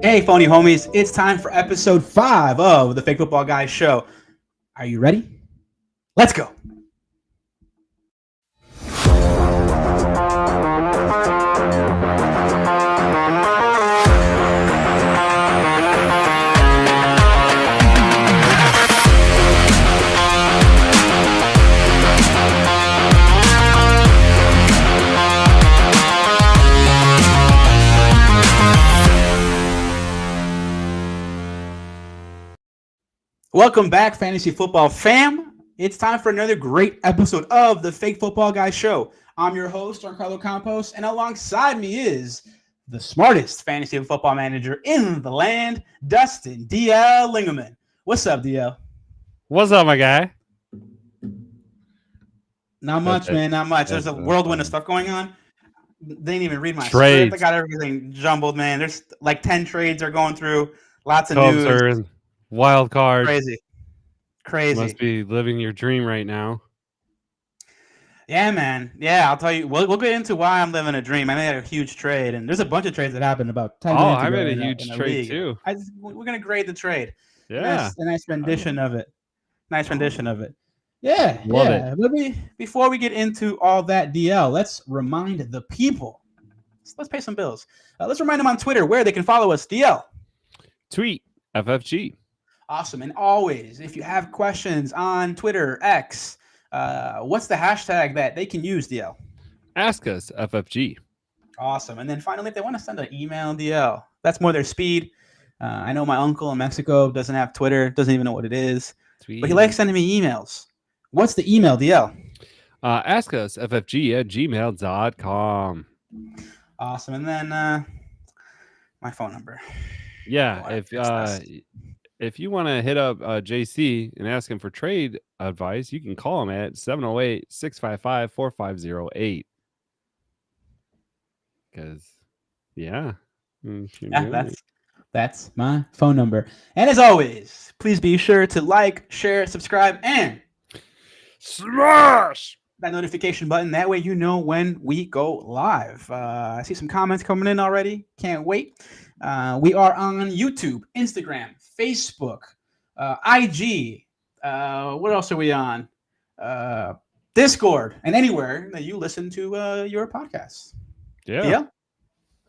Hey, phony homies, it's time for episode 5 of the Fake Football Guys show. Are you ready? Let's go. Welcome back, Fantasy Football fam. It's time for another great episode of the Fake Football Guys show. I'm your host, Giancarlo Campos, and alongside me is the smartest fantasy football manager in the land, Dustin DL Lingerman. What's up, DL? What's up, my guy? Not much, man. Not much. There's a whirlwind of stuff going on. They didn't even read my trades. Script. I got everything jumbled, man. There's like 10 trades are going through. Lots of Cubs news. are wild card. Crazy. Must be living your dream right now. Yeah, man. Yeah, I'll tell you. We'll get into why I'm living a dream. I made a huge trade, and there's a bunch of trades that happened about 10 minutes ago. I made a huge trade too. We're gonna grade the trade. Yeah, a nice rendition of it. Yeah, Love it. But before we get into all that, DL, let's remind the people. Let's pay some bills. Let's remind them on Twitter where they can follow us. DL. Tweet FFG. Awesome. And always, if you have questions on Twitter, X, what's the hashtag that they can use, DL? Ask us FFG. Awesome. And then finally, if they want to send an email, DL, that's more their speed. I know my uncle in Mexico doesn't have Twitter, doesn't even know what it is, but he likes sending me emails. What's the email, DL? Ask us FFG@gmail.com. Awesome. And then my phone number. Yeah, if you want to hit up JC and ask him for trade advice, you can call him at 708-655-4508. Because, that's my phone number. And as always, please be sure to like, share, subscribe, and smash that notification button. That way you know when we go live. I see some comments coming in already. Can't wait. We are on YouTube, Instagram, Facebook, IG. What else are we on? Discord, and anywhere that you listen to your podcasts. Yeah.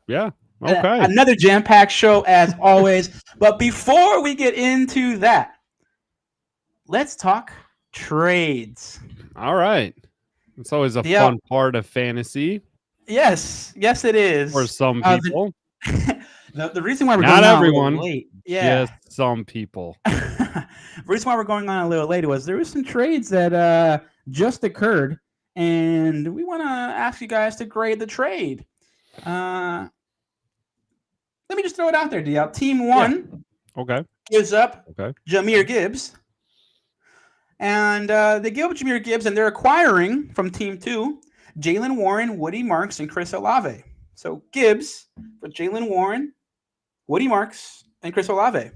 Okay. Another jam-packed show as always. But before we get into that, let's talk trades. All right. It's always a fun part of fantasy. Yes, it is. For some people. The reason why we're not going everyone, on a little late. Yeah. Just some people. The reason why we're going on a little late was there was some trades that just occurred, and we want to ask you guys to grade the trade. Let me just throw it out there, DL. Team 1 gives up Jahmyr Gibbs. And they give up Jahmyr Gibbs, and they're acquiring from Team 2 Jalen Warren, Woody Marks, and Chris Olave. So Gibbs for Jalen Warren, Woody Marks, and Chris Olave.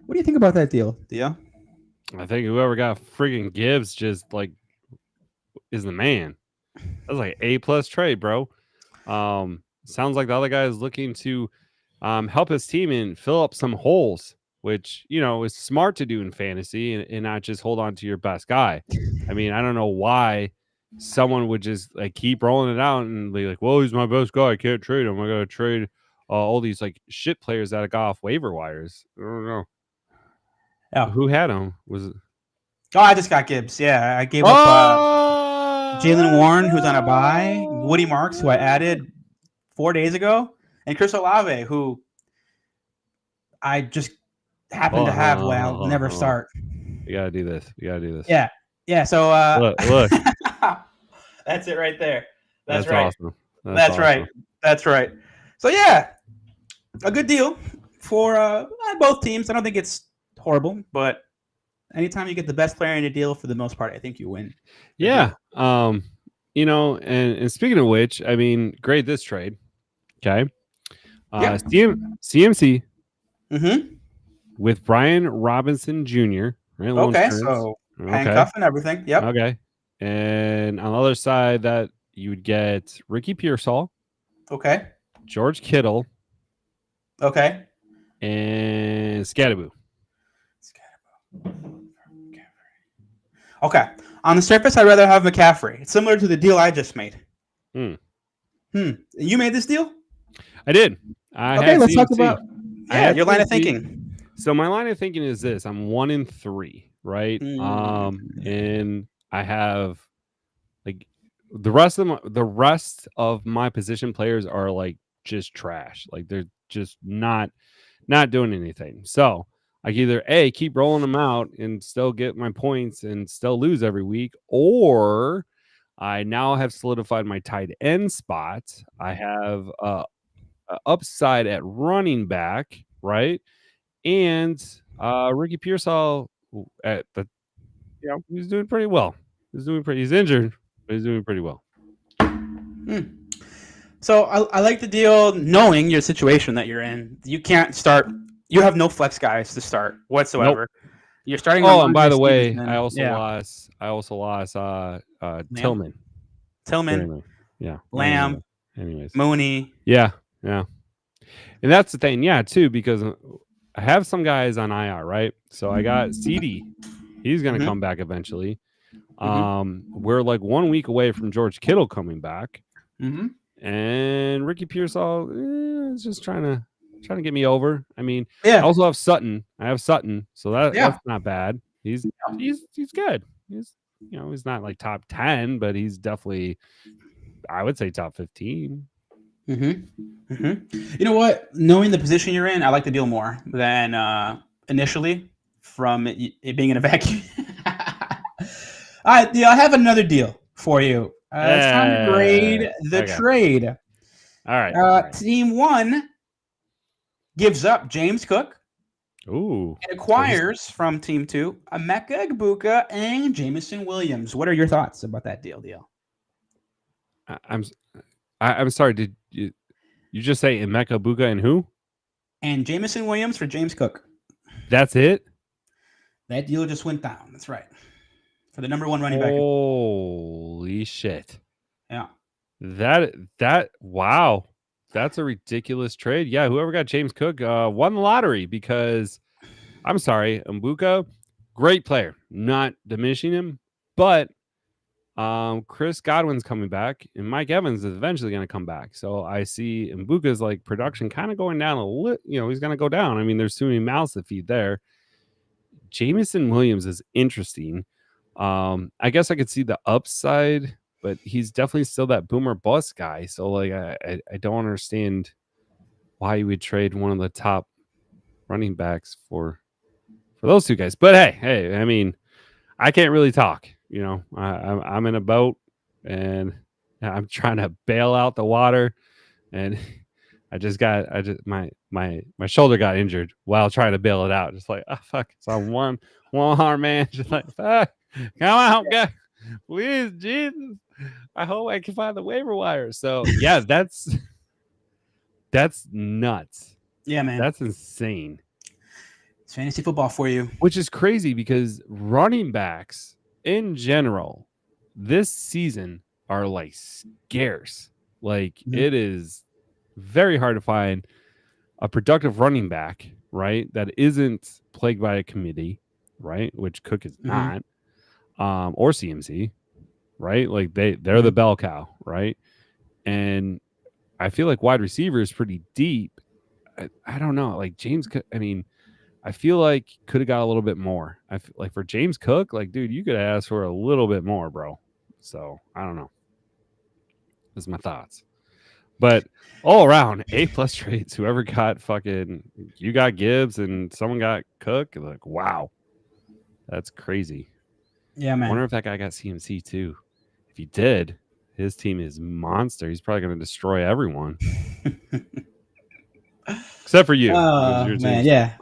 What do you think about that deal, Dio? I think whoever got friggin' Gibbs just like is the man. That's like A+ trade, bro. Sounds like the other guy is looking to help his team and fill up some holes, which, is smart to do in fantasy and not just hold on to your best guy. I mean, I don't know why someone would just like keep rolling it out and be like, well, he's my best guy. I can't trade him. I got to trade all these like shit players that I got off waiver wires. I don't know. Yeah. Who had him? Was it? Oh, I just got Gibbs. Yeah, I gave up Jalen Warren, who's on a bye, Woody Marks, who I added 4 days ago, and Chris Olave, who I just happen to have. I'll never start. You gotta do this. Yeah. So look. That's it right there. That's right. Awesome. That's awesome. That's right. So yeah, a good deal for both teams. I don't think it's horrible, but anytime you get the best player in a deal, for the most part, I think you win. Yeah. And speaking of which, I mean, grade this trade. Okay. CMC. Mm-hmm. With Brian Robinson Jr. Right? Okay, so handcuff and everything. Yep. Okay. And on the other side, that you would get Ricky Pearsall. Okay. George Kittle. Okay. and Scatterboo. Okay. On the surface, I'd rather have McCaffrey. It's similar to the deal I just made. Hmm. You made this deal? I did. Okay, let's talk about your line of CMC. thinking. So my line of thinking is this: I'm 1-3, right? And I have like the rest of my position players are like just trash. Like they're just not doing anything. So I either A, keep rolling them out and still get my points and still lose every week, or I now have solidified my tight end spot. I have a upside at running back, right? And Ricky Pearsall at the he's doing pretty well. He's injured, but he's doing pretty well. So I like the deal knowing your situation that you're in. You can't start. You have no flex guys to start whatsoever. Nope. You're starting. Oh, and by the way, I also lost Tillman. Tillman. Yeah. Lamb. Anyways. Mooney. Yeah. And that's the thing, too, because I have some guys on IR, right? So I got CD. He's going to come back eventually. We're like 1 week away from George Kittle coming back. And Ricky Pearsall is just trying to get me over. I mean, I also have Sutton. So that's not bad. He's good. He's not like top 10, but he's definitely, I would say, top 15. You know what? Knowing the position you're in, I like the deal more than initially from it being in a vacuum. All right, I have another deal for you. It's time to grade the trade. All right. Team 1 gives up James Cook. Ooh. And acquires from Team 2 Emeka Egbuka and Jameson Williams. What are your thoughts about that deal? I'm sorry. Did you just say Emeka Egbuka and who? And Jameson Williams for James Cook. That's it? That deal just went down. That's right. For the number 1 running back. Holy shit. Yeah. Wow. That's a ridiculous trade. Yeah, whoever got James Cook won the lottery because, I'm sorry, Egbuka, great player. Not diminishing him, but Chris Godwin's coming back, and Mike Evans is eventually going to come back. So I see Mbuka's like production kind of going down a little. He's going to go down. I mean, there's too many mouths to feed there. Jameson Williams is interesting. I guess I could see the upside, but he's definitely still that boomer bust guy. So like, I don't understand why you would trade one of the top running backs for those two guys. But hey, I mean, I can't really talk. I'm in a boat and I'm trying to bail out the water, and my shoulder got injured while trying to bail it out. Just like, oh fuck, it's on one arm, man. Just like, fuck, come on, guys, please, Jesus. I hope I can find the waiver wire. So yeah, that's nuts. Yeah, man, that's insane. It's fantasy football for you, which is crazy because running backs in general this season are like scarce. Like it is very hard to find a productive running back, right, that isn't plagued by a committee, right, which Cook is not, or CMC, right? Like they're the bell cow, right? And I feel like wide receiver is pretty deep. I don't know, like James Cook, I mean, I feel like could have got a little bit more. I feel like for James Cook, like, dude, you could ask for a little bit more, bro. So I don't know. That's my thoughts. But all around, A+ trades. Whoever got you got Gibbs and someone got Cook. Like, wow, that's crazy. Yeah, man. I wonder if that guy got CMC too. If he did, his team is monster. He's probably going to destroy everyone. Except for you. Oh, man, yeah.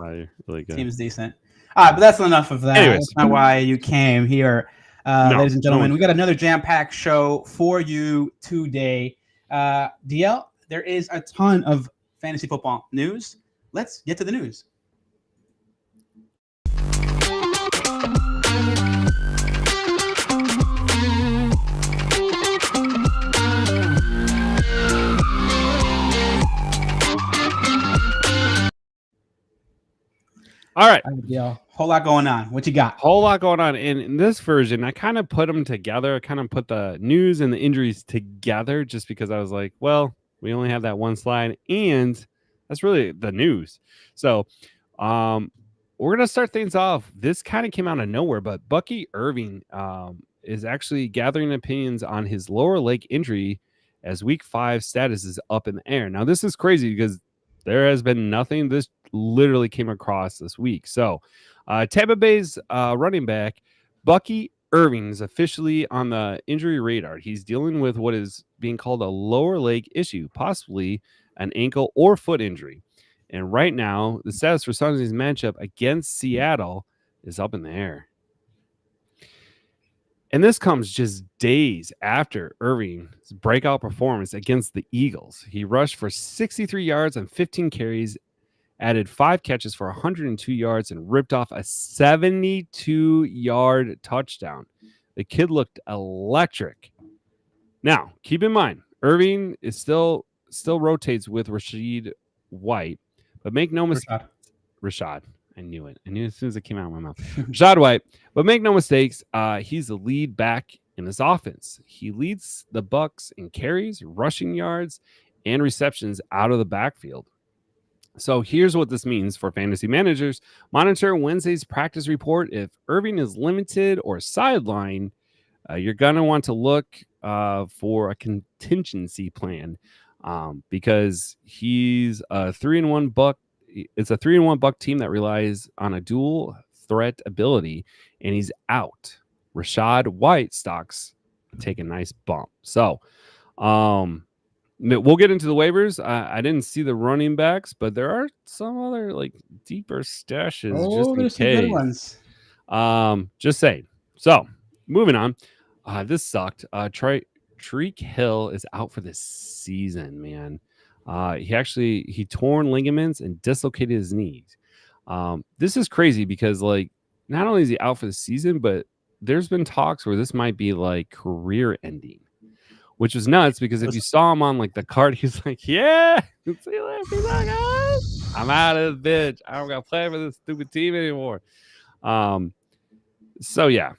Really good. Team's decent. All right, but that's enough of that. Anyways. That's not why you came here, ladies and gentlemen. We got another jam-packed show for you today. DL, there is a ton of fantasy football news. Let's get to the news. All right. Yo, whole lot going on. What you got? Whole lot going on. And in this version, I kind of put them together. I kind of put the news and the injuries together just because I was like, well, we only have that one slide. And that's really the news. So we're going to start things off. This kind of came out of nowhere, but Bucky Irving is actually gathering opinions on his lower leg injury as week 5 status is up in the air. Now, this is crazy because there has been nothing. This literally came across this week. So Tampa Bay's running back, Bucky Irving, is officially on the injury radar. He's dealing with what is being called a lower leg issue, possibly an ankle or foot injury. And right now, the status for Sunday's matchup against Seattle is up in the air. And this comes just days after Irving's breakout performance against the Eagles. He rushed for 63 yards and 15 carries, added 5 catches for 102 yards, and ripped off a 72-yard touchdown. The kid looked electric. Now, keep in mind, Irving is still rotates with Rashad White, but make no mistake. Rashad. I knew it. I knew as soon as it came out of my mouth. Rashad White. But make no mistakes, he's the lead back in this offense. He leads the Bucs in carries, rushing yards, and receptions out of the backfield. So here's what this means for fantasy managers. Monitor Wednesday's practice report. If Irving is limited or sidelined, you're going to want to look for a contingency plan because he's a 3-1 Buck. It's a 3-1 Buck team that relies on a dual threat ability, and he's out. Rashad White stocks take a nice bump. So we'll get into the waivers. I didn't see the running backs, but there are some other like deeper stashes. Oh, there's some good ones. Just saying. So moving on. This sucked. Tyreek Hill is out for this season, man. He torn ligaments and dislocated his knees. This is crazy because like not only is he out for the season, but there's been talks where this might be like career ending, which was nuts because if you saw him on like the card, he's like, yeah, see you later, peace out, guys. I'm out of this bitch. I don't got to play for this stupid team anymore. So yeah,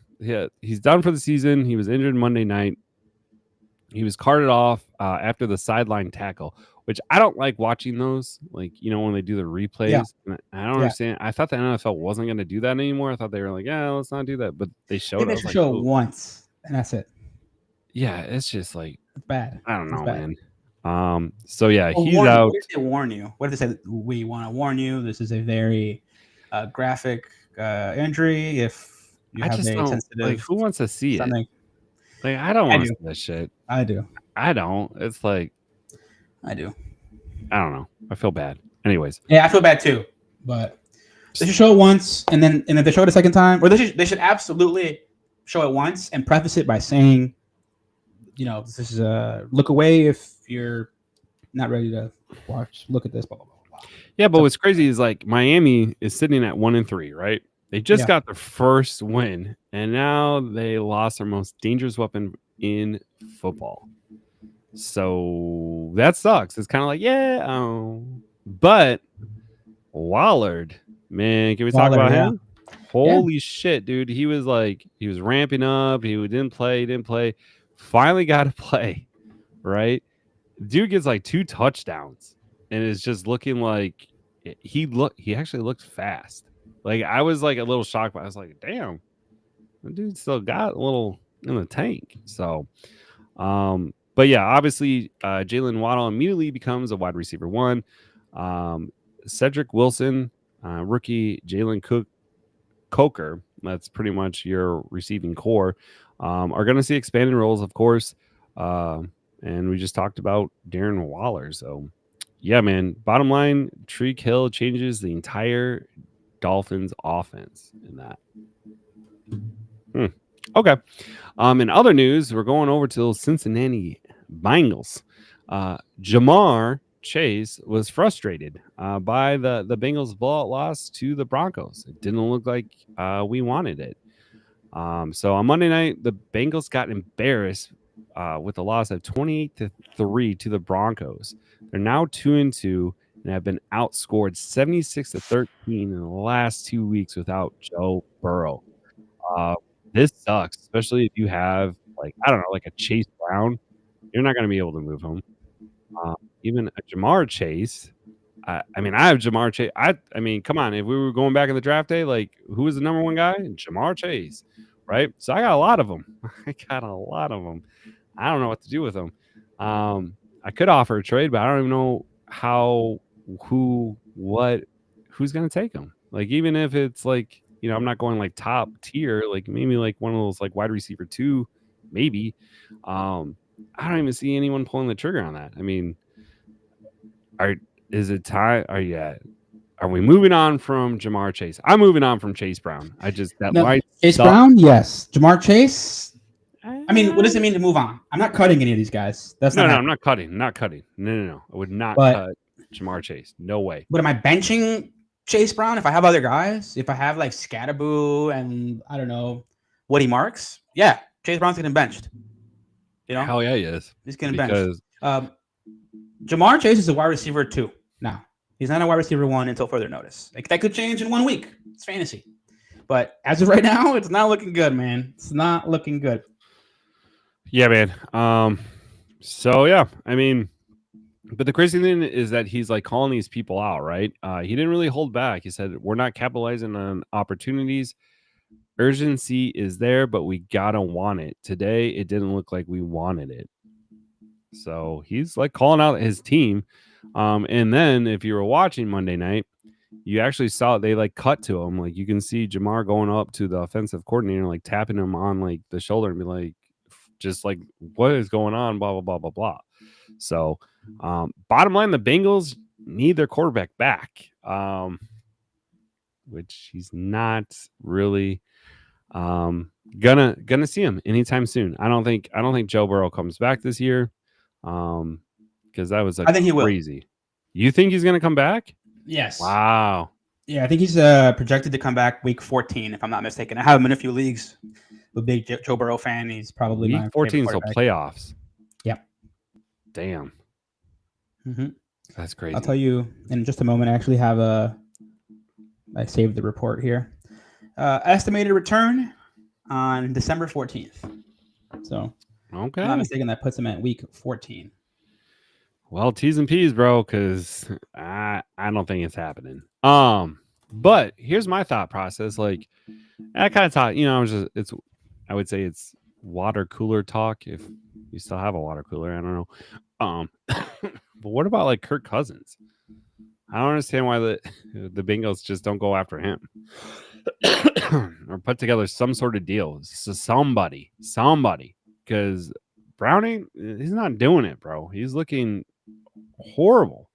he's done for the season. He was injured Monday night. He was carted off after the sideline tackle, which I don't like watching those. Like, you know, when they do the replays, Yeah. I don't understand. I thought the NFL wasn't going to do that anymore. I thought they were like, yeah, let's not do that. But they showed They it. should show it once, and that's it. Yeah, it's just like it's bad. I don't know, bad. man. So yeah, he's out. What if they warn you? What if they say we want to warn you? This is a very graphic injury. If you have a sensitive, like, who wants to see something. it? Like, I don't want to see that shit. I do. I don't. It's like I do. I don't know. I feel bad. Anyways. Yeah, I feel bad too. But they should show it once, and if they show it a second time, or they should absolutely show it once and preface it by saying, you know, this is look away if you're not ready to watch. Look at this. Blah, blah, blah, blah. Yeah, but what's crazy is like Miami is sitting at 1-3, right? They just got their first win, and now they lost their most dangerous weapon in football. So that sucks. It's kind of like, but Wallard, man, can we talk about him? Holy shit, dude. He was ramping up. He didn't play. Finally got to play, right? Dude gets like 2 touchdowns and is just looking like he actually looked fast. Like, I was like a little shocked, but I was like, damn, the dude still got a little in the tank. So, but yeah, obviously, Jalen Waddle immediately becomes a wide receiver 1. Cedric Wilson, rookie Jalen Coker, that's pretty much your receiving core, are going to see expanded roles, of course. And we just talked about Darren Waller. So, yeah, man, bottom line, Tyreek Hill changes the entire Dolphins offense in that. Okay. In other news, we're going over to Cincinnati Bengals. Jamar Chase was frustrated by the Bengals' blowout loss to the Broncos. It didn't look like we wanted it. So on Monday night, the Bengals got embarrassed with a loss of 28-3 to the Broncos. They're now 2-2 and have been outscored 76-13 in the last 2 weeks without Joe Burrow. Uh, this sucks, especially if you have, like, I don't know, like a Chase Brown. You're not going to be able to move him. Even a Jamar Chase. I mean, I have Jamar Chase. I mean, come on. If we were going back in the draft day, like, who was the number one guy? Jamar Chase, right? So I got a lot of them. I got a lot of them. I don't know what to do with them. I could offer a trade, but I don't even know how, who's going to take them. Like, even if it's like, I'm not going like top tier, like maybe like one of those like wide receiver 2, maybe. I don't even see anyone pulling the trigger on that. I mean, is it time? Are we moving on from Jamar Chase? I'm moving on from Chase Brown. Chase Brown, yes. Jamar Chase. I mean, what does it mean to move on? I'm not cutting any of these guys. That's no, not. I'm not cutting. Not cutting. No. I would not cut Jamar Chase. No way. But am I benching Chase Brown if I have other guys? If I have like Scatterboo and I don't know Woody Marks, yeah, Chase Brown's getting benched. Hell yeah, he is. He's getting benched. Jamar Chase is a wide receiver 2 now. He's not a wide receiver 1 until further notice. Like, that could change in 1 week. It's fantasy. But as of right now, it's not looking good, man. It's not looking good. Yeah, man. So, yeah, I mean, but the crazy thing is that he's like calling these people out, right? He didn't really hold back. He said, we're not capitalizing on opportunities. Urgency is there, but we got to want it. Today, it didn't look like we wanted it. So he's like calling out his team. And then if you were watching Monday night, you actually saw they like cut to him. Like, you can see Jamar going up to the offensive coordinator, like tapping him on like the shoulder and be like, just like, what is going on? Blah, blah, blah, blah, blah. So bottom line, the Bengals need their quarterback back, which he's not really gonna see him anytime soon. I don't think Joe Burrow comes back this year. Because that was like, I think he crazy. will. You think he's gonna come back? Yes. Wow. Yeah, I think he's projected to come back week 14, if I'm not mistaken. I have him in a few leagues. I'm a big Joe Burrow fan. He's probably week 14, so playoffs. Yep. Damn. Mm-hmm. That's crazy. I'll tell you in just a moment. I actually have I saved the report here. Estimated return on December 14th. So, okay. If I'm not mistaken, that puts him at week 14. Well, T's and P's, bro, because I don't think it's happening. But here's my thought process. Like, I kind of thought, I would say it's water cooler talk if you still have a water cooler. I don't know. But what about like Kirk Cousins? I don't understand why the Bengals just don't go after him or put together some sort of deal. So somebody, because Browning, he's not doing it, bro. He's looking horrible.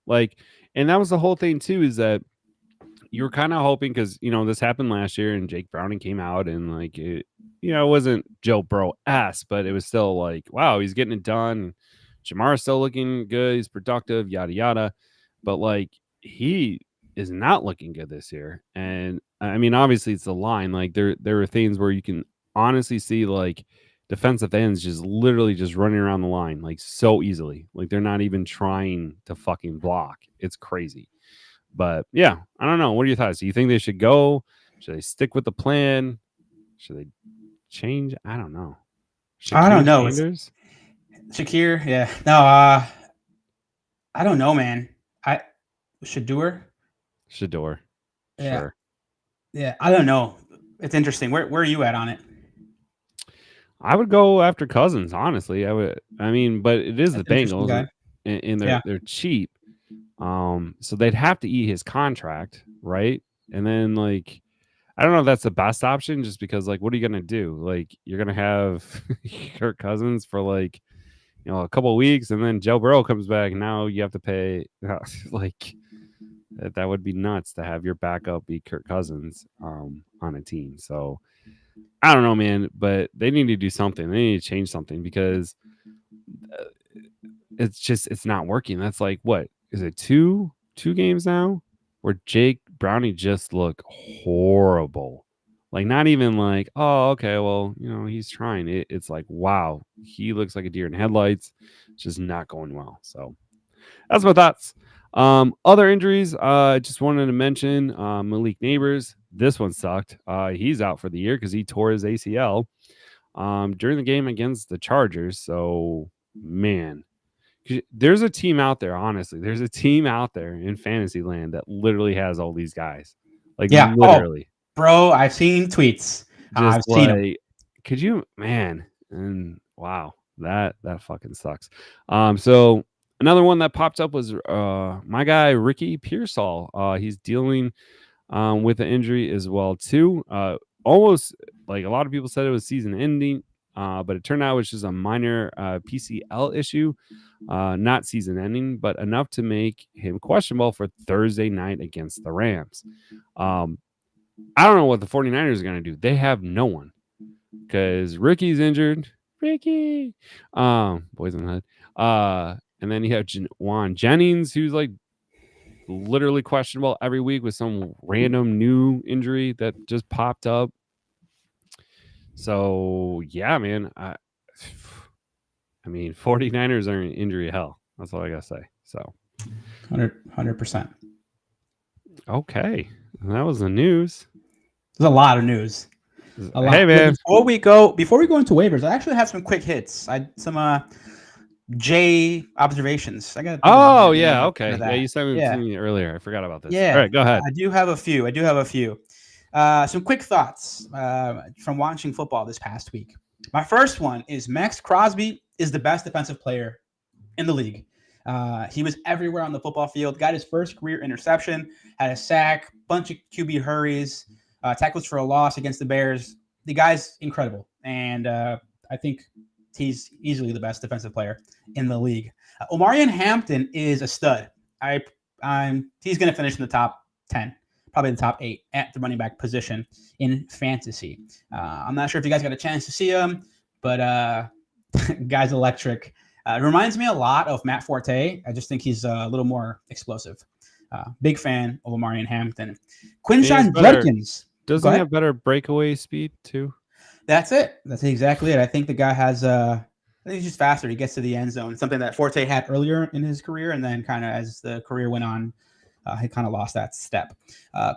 Like, and that was the whole thing too, is that you were kind of hoping, because this happened last year and Jake Browning came out and like it wasn't Joe Burrow-esque, but it was still like, wow, he's getting it done. Jamar's still looking good, he's productive, yada yada. But like, he is not looking good this year. And I mean, obviously it's the line. Like, there are things where you can honestly see like defensive ends just literally just running around the line like so easily. Like, they're not even trying to fucking block. It's crazy. But yeah, I don't know. What are your thoughts? Do you think they should go? Should they stick with the plan? Should they change? I don't know. I don't know. Shakir, yeah. No, I don't know, man. Shador. Yeah. Sure. Yeah, I don't know. It's interesting. Where are you at on it? I would go after Cousins, honestly. I mean, but it is the Bengals, and they're cheap. So they'd have to eat his contract, right? And then like, I don't know if that's the best option, just because like, what are you gonna do? Like, you're gonna have Kirk Cousins for like, a couple of weeks, and then Joe Burrow comes back, and now you have to pay like. That would be nuts to have your backup be Kirk Cousins on a team. So I don't know, man, but they need to do something. They need to change something, because it's not working. That's like, what is it? Two games now where Jake Browning just look horrible. Like, not even like, oh, okay, well, he's trying. It's like, wow, he looks like a deer in headlights. It's just not going well. So that's my thoughts Other injuries, just wanted to mention Malik Neighbors. This one sucked. He's out for the year because he tore his ACL during the game against the Chargers. So, man, there's a team out there, honestly. There's a team out there in fantasy land that literally has all these guys. Like, Yeah. literally. Bro, I've seen tweets. Just I've seen them. could you, man? And wow, that fucking sucks. So another one that popped up was my guy Ricky Pearsall. He's dealing with an injury as well too. Almost like a lot of people said it was season ending, but it turned out it was just a minor PCL issue, not season ending, but enough to make him questionable for Thursday night against the Rams. I don't know what the 49ers are going to do. They have no one because Ricky's injured. Ricky, boys in the head. And then you have Juan Jennings, who's like literally questionable every week with some random new injury that just popped up. So yeah, man. I mean, 49ers are in injury hell. That's all I gotta say. So 100%. Okay, that was the news. There's a lot of news. Hey man, before we go into waivers, I actually have some quick hits. Some J observations. I got. Oh yeah, okay. Yeah, you sent it to me earlier. I forgot about this. Yeah. All right, go ahead. I do have a few. Some quick thoughts from watching football this past week. My first one is Max Crosby is the best defensive player in the league. He was everywhere on the football field, got his first career interception, had a sack, bunch of QB hurries, tackles for a loss against the Bears. The guy's incredible. And I think he's easily the best defensive player in the league. Omarion Hampton is a stud. He's going to finish in the top 10, probably the top 8 at the running back position in fantasy. I'm not sure if you guys got a chance to see him, but guy's electric. It reminds me a lot of Matt Forte. I just think he's a little more explosive. Big fan of Omarion Hampton. Quinshawn Judkins. Doesn't he have better breakaway speed too? That's it. That's exactly it. I think the guy has I think he's just faster. He gets to the end zone. Something that Forte had earlier in his career, and then kind of as the career went on, he kind of lost that step.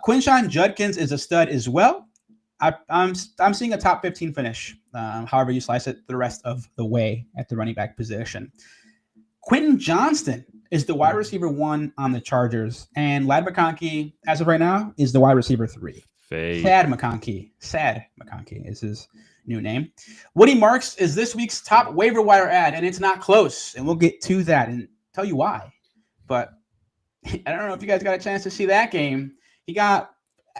Quinshawn Judkins is a stud as well. I'm seeing a top 15 finish, however you slice it, the rest of the way at the running back position. Quentin Johnston is the wide receiver 1 on the Chargers, and Ladd McConkey, as of right now, is the wide receiver 3. Sad McConkey is his new name. Woody Marks is this week's top waiver wire ad, and it's not close. And we'll get to that and tell you why. But I don't know if you guys got a chance to see that game. He got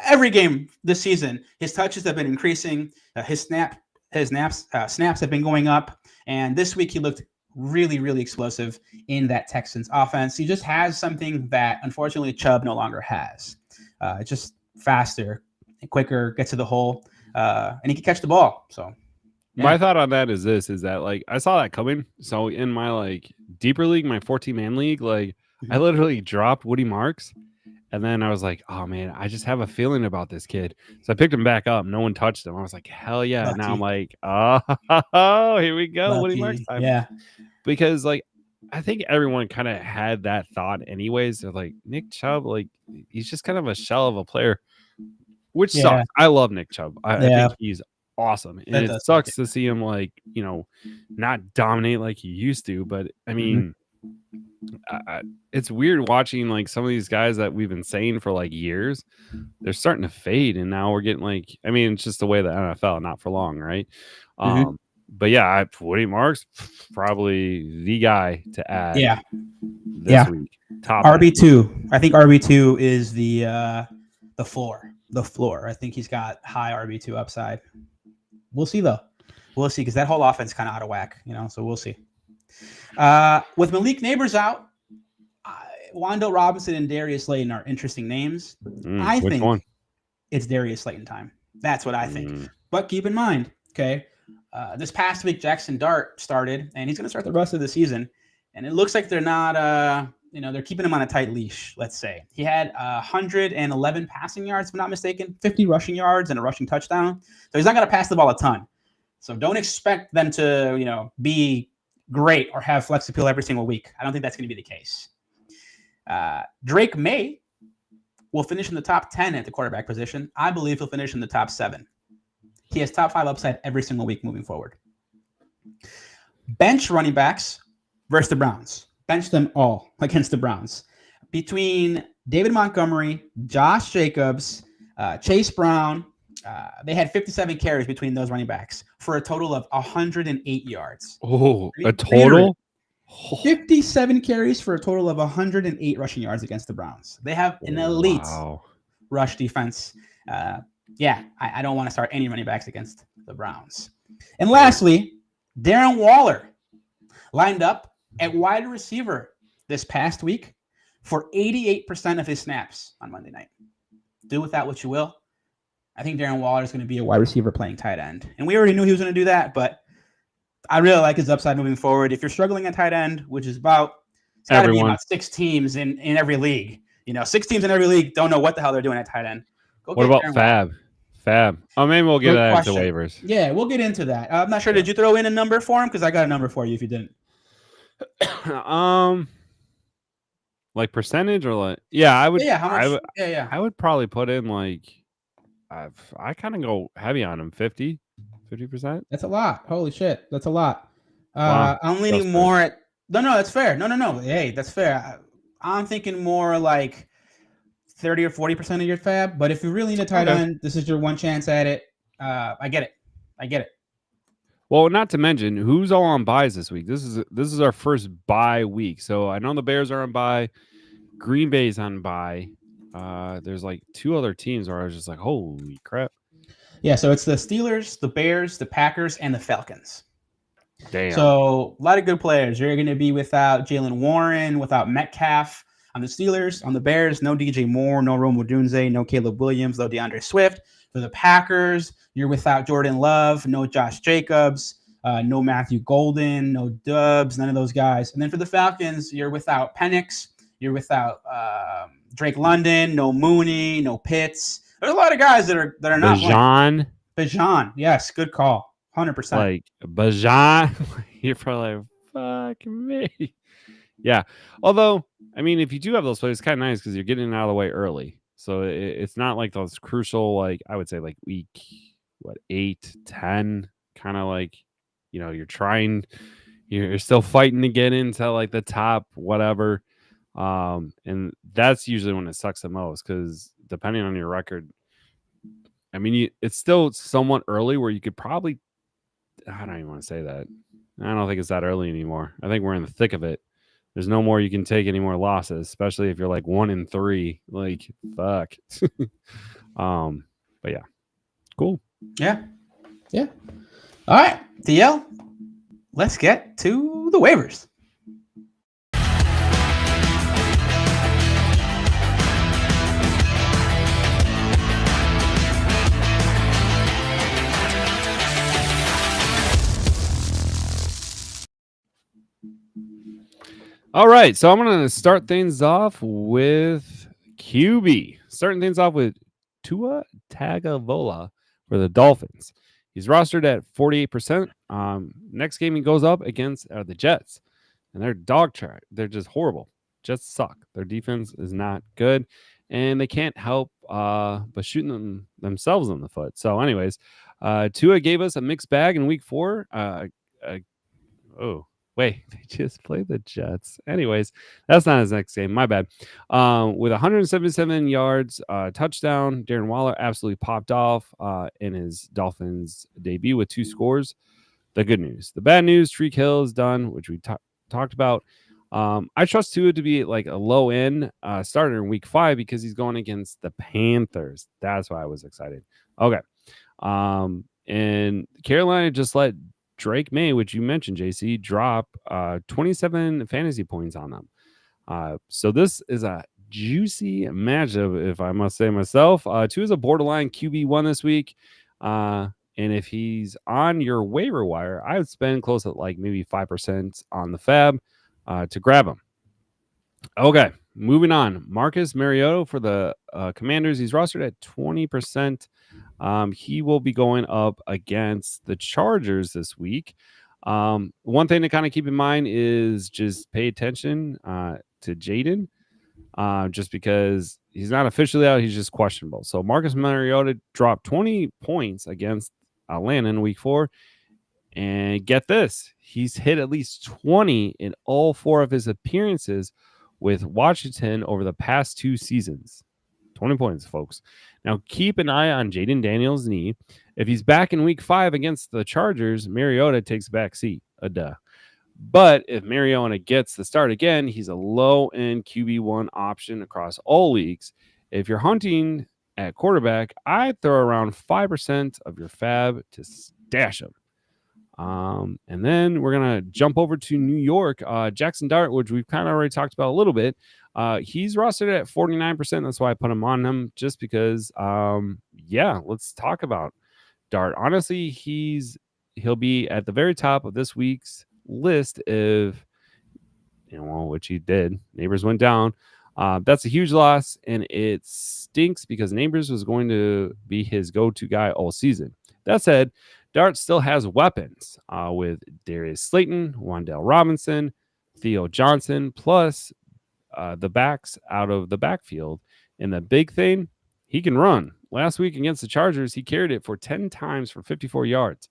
every game this season. His touches have been increasing. His snaps have been going up. And this week he looked really, really explosive in that Texans offense. He just has something that unfortunately Chubb no longer has. Just faster, quicker, gets to the hole, and he can catch the ball. So yeah. My thought on that is that like I saw that coming. So in my like deeper league, my 14-man league, like I literally dropped Woody Marks, and then I was like, oh man, I just have a feeling about this kid. So I picked him back up. No one touched him. I was like, hell yeah. Lucky. Now I'm like, oh, here we go. Lucky. Woody Marks time. Yeah. Because like I think everyone kind of had that thought anyways. They're like, Nick Chubb, like he's just kind of a shell of a player, which sucks. I love Nick Chubb. I think he's awesome. And it sucks to see him like, not dominate like he used to. But I mean, it's weird watching like some of these guys that we've been saying for like years, they're starting to fade. And now we're getting like, I mean, it's just the way the NFL, not for long, right? But yeah, Woody Marks, probably the guy to add. This week. Top RB2. I think RB2 is the floor. The floor. I think he's got high RB2 upside. We'll see though. We'll see because that whole offense kind of out of whack, So we'll see. With Malik Neighbors out, Wandale Robinson and Darius Slayton are interesting names. I think it's Darius Slayton time. That's what I think. But keep in mind, okay. This past week, Jackson Dart started, and he's going to start the rest of the season. And it looks like they're not, they're keeping him on a tight leash, let's say. He had 111 passing yards, if I'm not mistaken, 50 rushing yards, and a rushing touchdown. So he's not going to pass the ball a ton. So don't expect them to, be great or have flex appeal every single week. I don't think that's going to be the case. Drake May will finish in the top 10 at the quarterback position. I believe he'll finish in the top 7. He has top 5 upside every single week moving forward. Bench running backs versus the Browns. Bench them all against the Browns. Between David Montgomery, Josh Jacobs, Chase Brown, they had 57 carries between those running backs for a total of 108 yards. Oh, a total? 57 carries for a total of 108 rushing yards against the Browns. They have an elite rush defense. I don't want to start any running backs against the Browns. And lastly, Darren Waller lined up at wide receiver this past week for 88% of his snaps on Monday night. Do with that what you will. I think Darren Waller is going to be a wide receiver playing tight end. And we already knew he was going to do that, but I really like his upside moving forward. If you're struggling at tight end, which is it's got to be about 6 teams in every league. 6 teams in every league don't know what the hell they're doing at tight end. What about FAAB? FAAB. Oh, maybe we'll get that into waivers. Yeah, we'll get into that. I'm not sure. Did you throw in a number for him? Because I got a number for you if you didn't. Like percentage or like I would. Yeah, how much? I would probably put in like I kind of go heavy on him 50%. That's a lot. Holy shit, that's a lot. Wow. I'm leaning more at no. That's fair. No. Hey, that's fair. I'm thinking more like 30 or 40% of your FAAB. But if you're really into tight end, this is your one chance at it. I get it. Well, not to mention who's all on buys this week. This is our first bye week. So I know the Bears are on bye. Green Bay's on bye. There's like 2 other teams where I was just like, holy crap. Yeah, so it's the Steelers, the Bears, the Packers, and the Falcons. Damn. So a lot of good players. You're going to be without Jalen Warren, without Metcalf. On the Steelers, on the Bears, no DJ Moore, no Rome Odunze, no Caleb Williams, no DeAndre Swift. For the Packers, you're without Jordan Love, no Josh Jacobs, no Matthew Golden, no Dubs, none of those guys. And then for the Falcons, you're without Penix, you're without Drake London, no Mooney, no Pitts. There's a lot of guys that are not Bajan. Yes, good call. 100%. Like Bajan, you're probably like, fuck me. Yeah. Although, I mean, if you do have those plays, it's kind of nice because you're getting out of the way early. So it's not like those crucial, like I would say like week, 8, 10, kind of like, you're still fighting to get into like the top, whatever. And that's usually when it sucks the most because depending on your record, I mean, it's still somewhat early where you could probably, I don't even want to say that. I don't think it's that early anymore. I think we're in the thick of it. There's no more you can take any more losses, especially if you're like 1-3. Like, fuck. But yeah. Cool. Yeah. All right, DL, let's get to the waivers. All right, so I'm going to start things off with QB. Starting things off with Tua Tagovailoa for the Dolphins. He's rostered at 48%. Next game he goes up against the Jets, and they're dog trash. They're just horrible. Jets suck. Their defense is not good, and they can't help but shooting themselves in the foot. So, anyways, Tua gave us a mixed bag in Week 4. Wait, they just played the Jets. Anyways, that's not his next game. My bad. With 177 yards, touchdown, Darren Waller absolutely popped off in his Dolphins debut with 2 scores. The good news. The bad news, Tyreek Hill is done, which we talked about. I trust Tua to be like a low end starter in Week 5 because he's going against the Panthers. That's why I was excited. Okay. And Carolina just let Drake May, which you mentioned, JC, drop 27 fantasy points on them. So this is a juicy matchup, if I must say myself. Tua is a borderline QB1 this week. And if he's on your waiver wire, I would spend close at like maybe 5% on the FAAB to grab him. Okay, moving on. Marcus Mariota for the Commanders. He's rostered at 20%. He will be going up against the Chargers this week. One thing to kind of keep in mind is just pay attention to Jaden. just because he's not officially out. He's just questionable. So Marcus Mariota dropped 20 points against Atlanta in week 4. And get this, he's hit at least 20 in all 4 of his appearances with Washington over the past 2 seasons. 20 points, folks. Now, keep an eye on Jaden Daniels' knee. If he's back in week 5 against the Chargers, Mariota takes a back seat. But if Mariota gets the start again, he's a low-end QB1 option across all leagues. If you're hunting at quarterback, I'd throw around 5% of your FAAB to stash him. And then we're going to jump over to New York. Jackson Dart, which we've kind of already talked about a little bit. He's rostered at 49%. That's why I put him on him, just because, let's talk about Dart. Honestly, he'll be at the very top of this week's list if, which he did. Neighbors went down. That's a huge loss, and it stinks because Neighbors was going to be his go-to guy all season. That said, Dart still has weapons with Darius Slayton, Wan'Dale Robinson, Theo Johnson, plus the backs out of the backfield. And the big thing, he can run. Last week against the Chargers, he carried it for 10 times for 54 yards.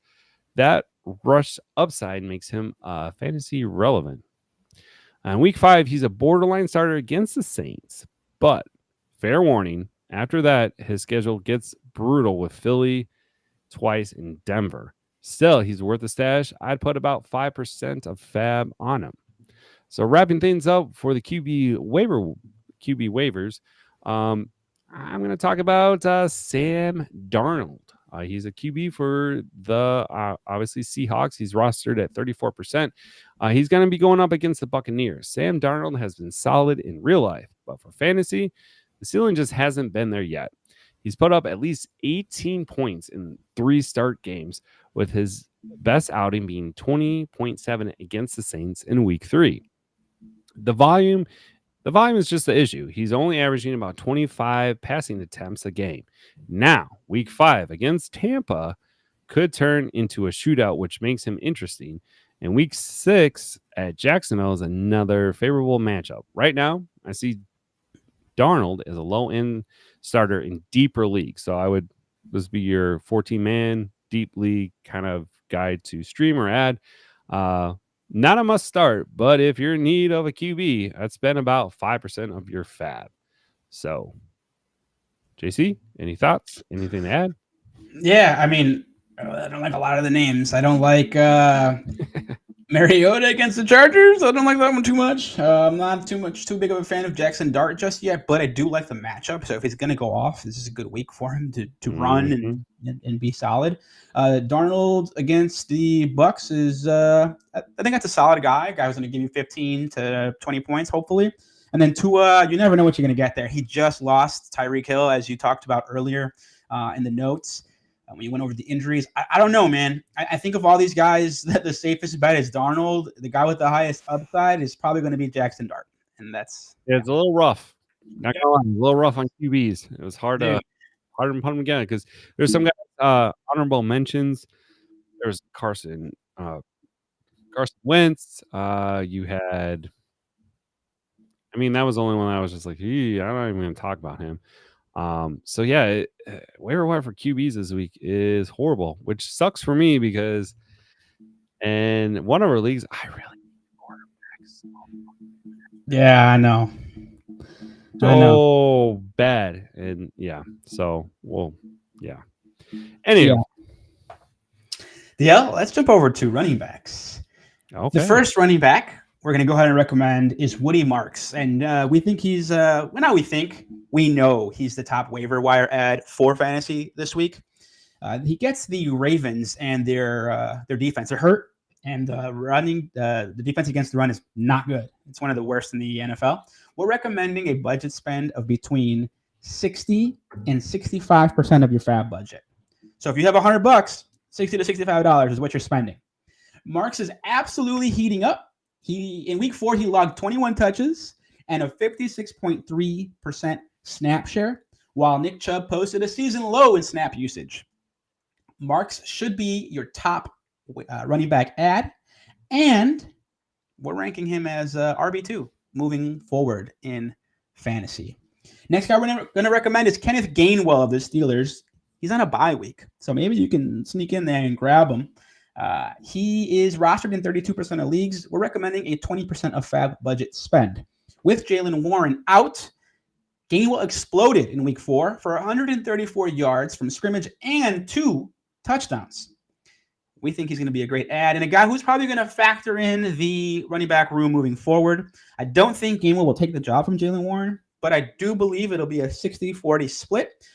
That rush upside makes him fantasy relevant. In week 5, he's a borderline starter against the Saints. But fair warning, after that, his schedule gets brutal with Philly twice in Denver. Still, he's worth a stash. I'd put about 5% of FAAB on him. So wrapping things up for the QB waivers, I'm going to talk about Sam Darnold. He's a QB for the obviously Seahawks. He's rostered at 34%. He's going to be going up against the Buccaneers. Sam Darnold has been solid in real life, but for fantasy, the ceiling just hasn't been there yet. He's put up at least 18 points in 3 start games, with his best outing being 20.7 against the Saints in week 3. The volume is just the issue. He's only averaging about 25 passing attempts a game. Now, week 5 against Tampa could turn into a shootout, which makes him interesting. And week 6 at Jacksonville is another favorable matchup. Right now, I see Darnold as a low-end starter in deeper leagues. So this be your 14-man deep league kind of guide to stream or add. Not a must start, but if you're in need of a QB, I'd spend about 5% of your FAAB. So, JC, any thoughts? Anything to add? Yeah, I mean, I don't like a lot of the names. I don't like Mariota against the Chargers. I don't like that one too much. I'm not too big of a fan of Jackson Dart just yet, but I do like the matchup. So if he's going to go off, this is a good week for him to run and be solid. Darnold against the Bucks is, I think that's a solid guy. Guy who's going to give you 15 to 20 points, hopefully. And then Tua, you never know what you're going to get there. He just lost Tyreek Hill, as you talked about earlier in the notes. When you went over the injuries, I don't know, man. I think of all these guys, that the safest bet is Darnold. The guy with the highest upside is probably going to be Jackson Dart, and that's it's a little rough. Not gonna lie, a little rough on QBs. It was hard to put them again because there's some guys honorable mentions. There's Carson Wentz. You had. I mean, that was the only one I was just like, I'm not even going to talk about him. Waiver wire for QBs this week is horrible, which sucks for me because in one of our leagues, I really need quarterbacks. Yeah, I know. So bad. And Anyway. Yeah, let's jump over to running backs. Okay. The first running back we're going to go ahead and recommend is Woody Marks. And we think he's, we know he's the top waiver wire ad for fantasy this week. He gets the Ravens and their defense. They're hurt, and the defense against the run is not good. It's one of the worst in the NFL. We're recommending a budget spend of between 60 and 65% of your FAAB budget. So if you have $100, $60 to $65 is what you're spending. Marks is absolutely heating up. In week 4, he logged 21 touches and a 56.3% snap share, while Nick Chubb posted a season low in snap usage. Marks should be your top running back ad, and we're ranking him as RB2 moving forward in fantasy. Next guy we're going to recommend is Kenneth Gainwell of the Steelers. He's on a bye week, so maybe you can sneak in there and grab him. He is rostered in 32% of leagues. We're recommending a 20% of FAAB budget spend. With Jaylen Warren out, Gainwell exploded in week 4 for 134 yards from scrimmage and 2 touchdowns. We think he's going to be a great add and a guy who's probably going to factor in the running back room moving forward. I don't think Gainwell will take the job from Jaylen Warren, but I do believe it'll be a 60-40 split.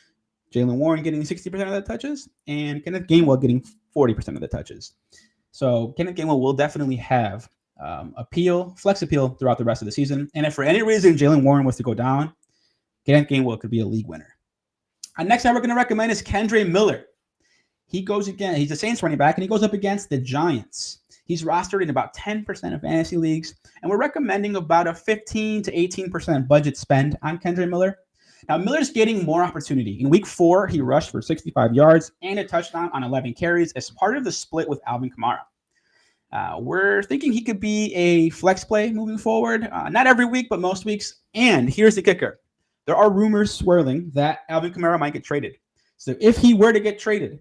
Jaylen Warren getting 60% of the touches and Kenneth Gainwell getting 40% of the touches. So Kenneth Gainwell will definitely have flex appeal throughout the rest of the season. And if for any reason Jaylen Warren was to go down, Kenneth Gainwell could be a league winner. Next guy we're going to recommend is Kendre Miller. He's a Saints running back, and he goes up against the Giants. He's rostered in about 10% of fantasy leagues, and we're recommending about a 15 to 18% budget spend on Kendre Miller. Now, Miller's getting more opportunity. In week 4, he rushed for 65 yards and a touchdown on 11 carries as part of the split with Alvin Kamara. We're thinking he could be a flex play moving forward. Not every week, but most weeks. And here's the kicker. There are rumors swirling that Alvin Kamara might get traded. So if he were to get traded,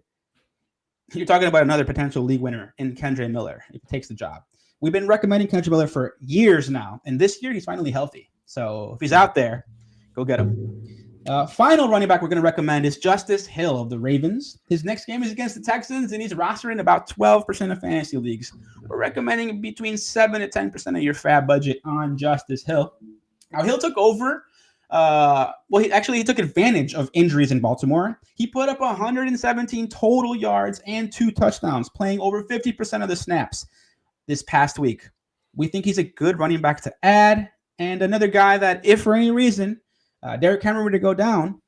you're talking about another potential league winner in Kendre Miller if he takes the job. We've been recommending Kendre Miller for years now, and this year he's finally healthy. So if he's out there, go get him. Final running back we're going to recommend is Justice Hill of the Ravens. His next game is against the Texans, and he's rostered in about 12% of fantasy leagues. We're recommending between 7 to 10% of your FAAB budget on Justice Hill. Now, Hill took over. He took advantage of injuries in Baltimore. He put up 117 total yards and 2 touchdowns, playing over 50% of the snaps this past week. We think he's a good running back to add, and another guy that, if for any reason Derrick Henry were to go down,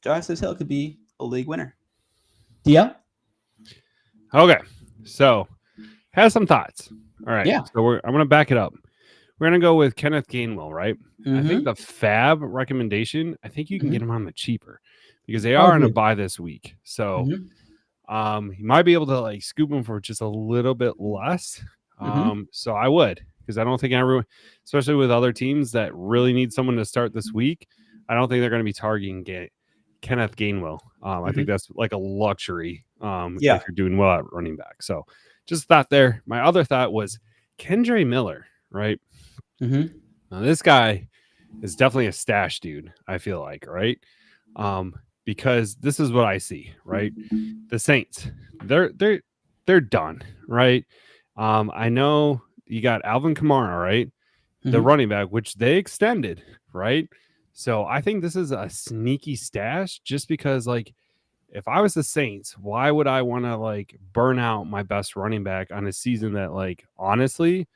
Justice Hill could be a league winner. DL? Okay, so have some thoughts. All right, yeah. So I'm going to back it up. We're going to go with Kenneth Gainwell, right? Mm-hmm. I think the FAAB recommendation, I think you can get him on the cheaper because they are on a bye this week. So you might be able to scoop him for just a little bit less. So I would, because I don't think everyone, especially with other teams that really need someone to start this week, I don't think they're going to be targeting Kenneth Gainwell. I think that's like a luxury if you're doing well at running back. So just thought there. My other thought was Kendre Miller, right? Now, this guy is definitely a stash dude, I feel like, right? Because this is what I see, right? The Saints, they're done, right? I know you got Alvin Kamara, right? The running back, which they extended, right? So I think this is a sneaky stash just because, if I was the Saints, why would I want to, burn out my best running back on a season that, honestly,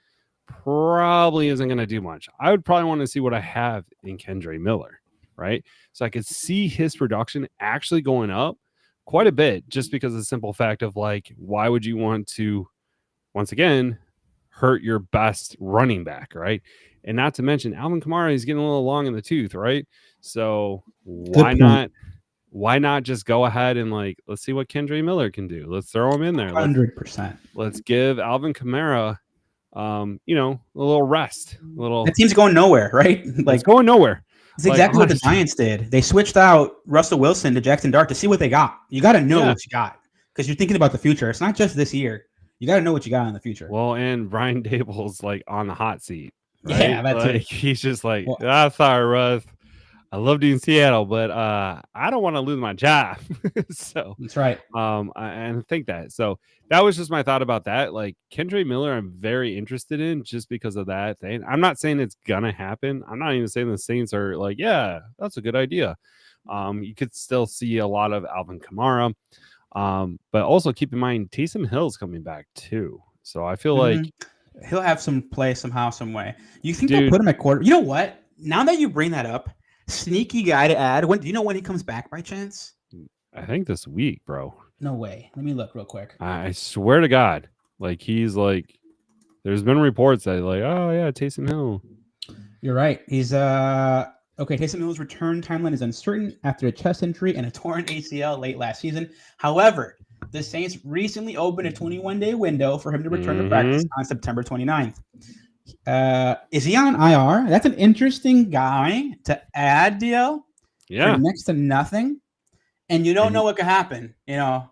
probably isn't going to do much? I would probably want to see what I have in Kendre Miller, right? So I could see his production actually going up quite a bit just because of the simple fact of why would you want to, once again, hurt your best running back, right? And not to mention Alvin Kamara is getting a little long in the tooth, right? So why not just go ahead and let's see what Kendre Miller can do. Let's throw him in there. 100%. Let's give Alvin Kamara a little rest. That team's going nowhere, right? It's going nowhere. It's exactly what the Giants did. They switched out Russell Wilson to Jackson Dart to see what they got. You got to know what you got because you're thinking about the future. It's not just this year. You got to know what you got in the future. Well, and Brian Dable's on the hot seat. Right? Yeah, that's it. He's just sorry, Russ. I loved you in Seattle, but I don't want to lose my job. So that's right. I think that. So that was just my thought about that. Kendre Miller, I'm very interested in just because of that thing. I'm not saying it's gonna happen. I'm not even saying the Saints are yeah, that's a good idea. You could still see a lot of Alvin Kamara. But also keep in mind Taysom Hill's coming back too. So I feel like he'll have some play somehow, some way. You think they'll put him at quarter? You know what? Now that you bring that up, sneaky guy to add. Do you know when he comes back by chance? I think this week, bro. No way. Let me look real quick. I swear to God, he's there's been reports that oh yeah, Taysom Hill. You're right. He's Taysom Hill's return timeline is uncertain after a chest injury and a torn ACL late last season. However, the Saints recently opened a 21-day window for him to return to practice on September 29th. Is he on an IR? That's an interesting guy to add, DL, for Yeah. next to nothing, and you don't And know what could happen. well,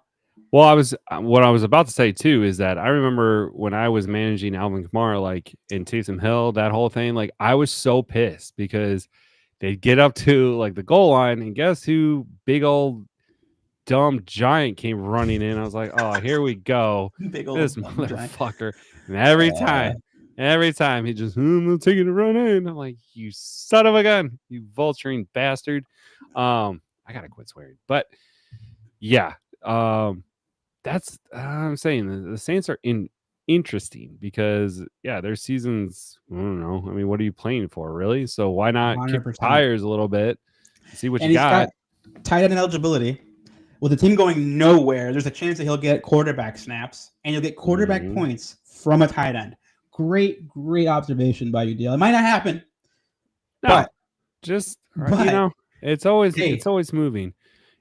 what I was about to say too is that I remember when I was managing Alvin Kamara, like in Taysom Hill, that whole thing, like I was so pissed because they'd get up to like the goal line and guess who? Big old dumb giant came running in. I was like, oh, here we go. Big This old dumb giant. motherfucker. And Uh, every time he just, I'm taking a run in. I'm like, you son of a gun, you vulturing bastard. I gotta quit swearing. But yeah, that's I'm saying the Saints are interesting because their seasons. I don't know. I mean, what are you playing for, really? So why not kick the 100%. tires a little bit, see what And you he's got? got tight end eligibility. With the team going nowhere, there's a chance that he'll get quarterback snaps, and you'll get quarterback Mhm. points from a tight end. Great observation by you, DL. It might not happen, No, but just but it's always hey, moving.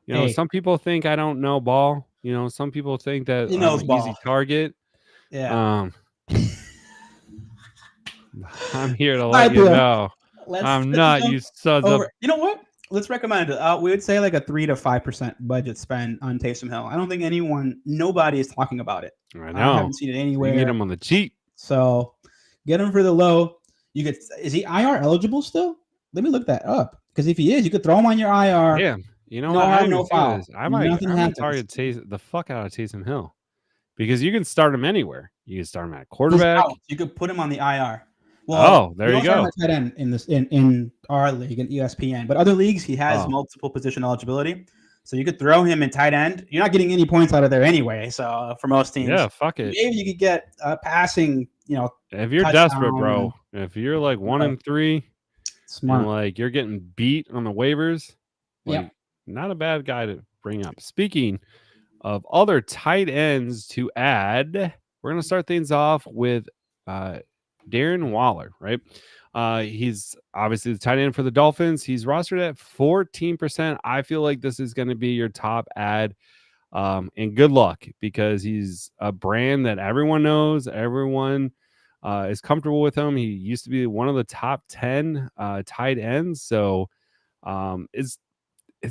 hey, Some people think I don't know ball. Some people think that he I'm knows an easy ball. target. Yeah. Um, I'm here to All let right, you DL. know Let's I'm not, jump you sons of. over. You know what? Let's recommend it. We would say like a 3 to 5% budget spend on Taysom Hill. I don't think nobody is talking about it. I I know haven't seen it you can get anywhere. them on the cheap. So get him for the low. Is he IR eligible still? Let me look that up. Because if he is, you could throw him on your IR. Damn, you know No what? I harm, didn't no even think of foul. this. Nothing I might happens. target the fuck out of Taysom Hill because you can start him anywhere. You can start him at He's quarterback. out. You could put him on the IR. Well, Oh, you there you don't start him go. at tight end in our league in ESPN, but other leagues he has Oh, multiple position eligibility, so you could throw him in tight end. You're not getting any points out of there ananyway. So for most yeah, teams, fuck it. maybe you could get a passing, If you're desperate, touchdown. bro, if you're like 1-3 and Smart. like you're getting beat on the waivers, Yep. like not a bad guy to bring up. Speaking of other tight ends to add, we're gonna start things off with uh, Darren Waller, right? He's obviously the tight end for the Dolphins. He's rostered at 14%. I feel like this is going to be your top ad. And good luck because he's a brand that everyone knows. Everyone is comfortable with him. He used to be one of the top 10 tight ends. So it's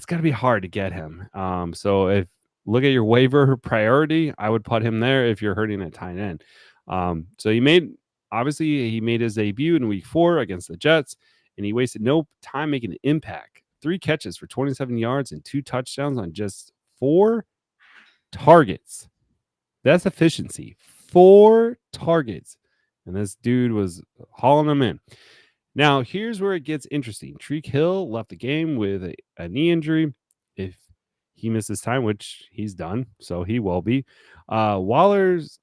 going to be hard to get him. So if look at your waiver priority, I would put him there if you're hurting at tight end. So he made his debut in week 4 against the Jets, and he wasted no time making an impact. 3 catches for 27 yards and 2 touchdowns on just 4 targets. That's efficiency. 4 targets. And this dude was hauling them in. Now, here's where it gets interesting. Treek Hill left the game with a knee injury. If he misses time, which he's done, so he will be, Waller's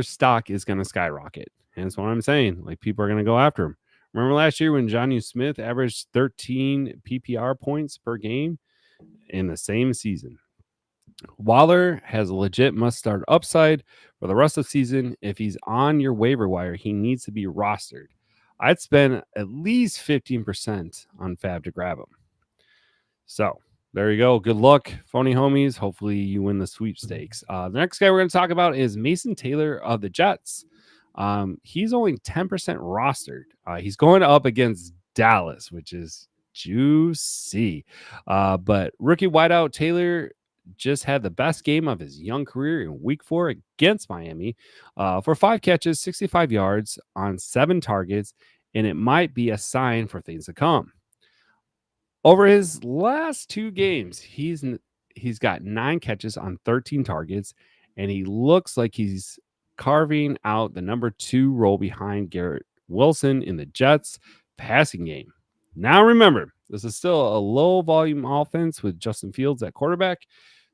stock is going to skyrocket. And that's what I'm saying. Like, people are going to go after him. Remember last year when Jonnu Smith averaged 13 PPR points per game in the same season? Waller has a legit must-start upside for the rest of the season. If he's on your waiver wire, he needs to be rostered. I'd spend at least 15% on FAAB to grab him. So there you go. Good luck, phony homies. Hopefully you win the sweepstakes. The next guy we're going to talk about is Mason Taylor of the Jets. He's only 10% rostered. He's going up against Dallas, which is juicy. But rookie wideout Taylor just had the best game of his young career in week 4 against Miami for 5 catches, 65 yards on 7 targets, and it might be a sign for things to come. Over his last 2 games, he's got 9 catches on 13 targets, and he looks like he's carving out the number 2 role behind Garrett Wilson in the Jets passing game. Now remember, this is still a low volume offense with Justin Fields at quarterback,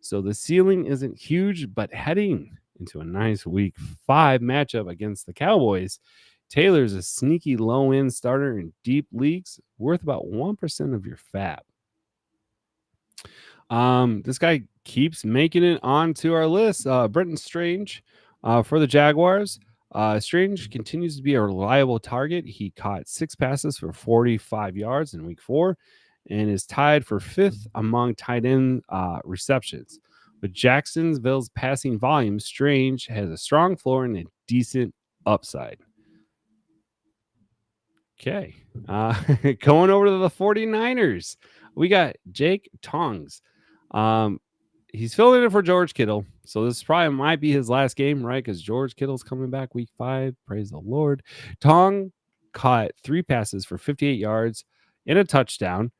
so the ceiling isn't huge, but heading into a nice week 5 matchup against the Cowboys, Taylor's a sneaky low-end starter in deep leagues worth about 1% of your FAAB. This guy keeps making it onto our list. Brenton Strange for the Jaguars. Strange continues to be a reliable target. He caught 6 passes for 45 yards in week 4 and is tied for 5th among tight end receptions. With Jacksonville's passing volume, Strange has a strong floor and a decent upside. Okay. Going over to the 49ers, we got Jake Tongs. He's filling in for George Kittle. So this probably might be his last game, right? Because George Kittle's coming back week 5. Praise the Lord. Tong caught 3 passes for 58 yards and a touchdown.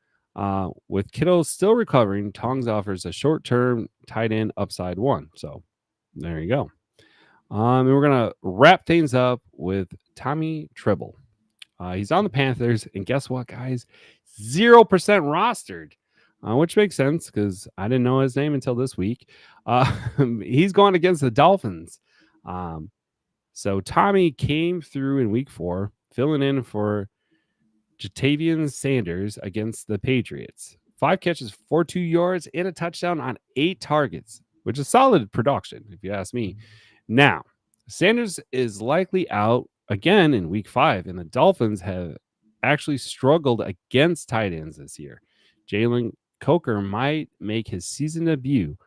With Kittle still recovering, Tongs offers a short-term tight end upside 1. So there you go. And we're going to wrap things up with Tommy Tribble. He's on the Panthers, and guess what, guys? 0% rostered, which makes sense because I didn't know his name until this week. He's going against the Dolphins. So Tommy came through in week 4, filling in for Jatavian Sanders against the Patriots. 5 catches, 42 yards, and a touchdown on 8 targets, which is solid production, if you ask me. Now, Sanders is likely out again in week 5, and the Dolphins have actually struggled against tight ends this year. Jalen Coker might make his season debut,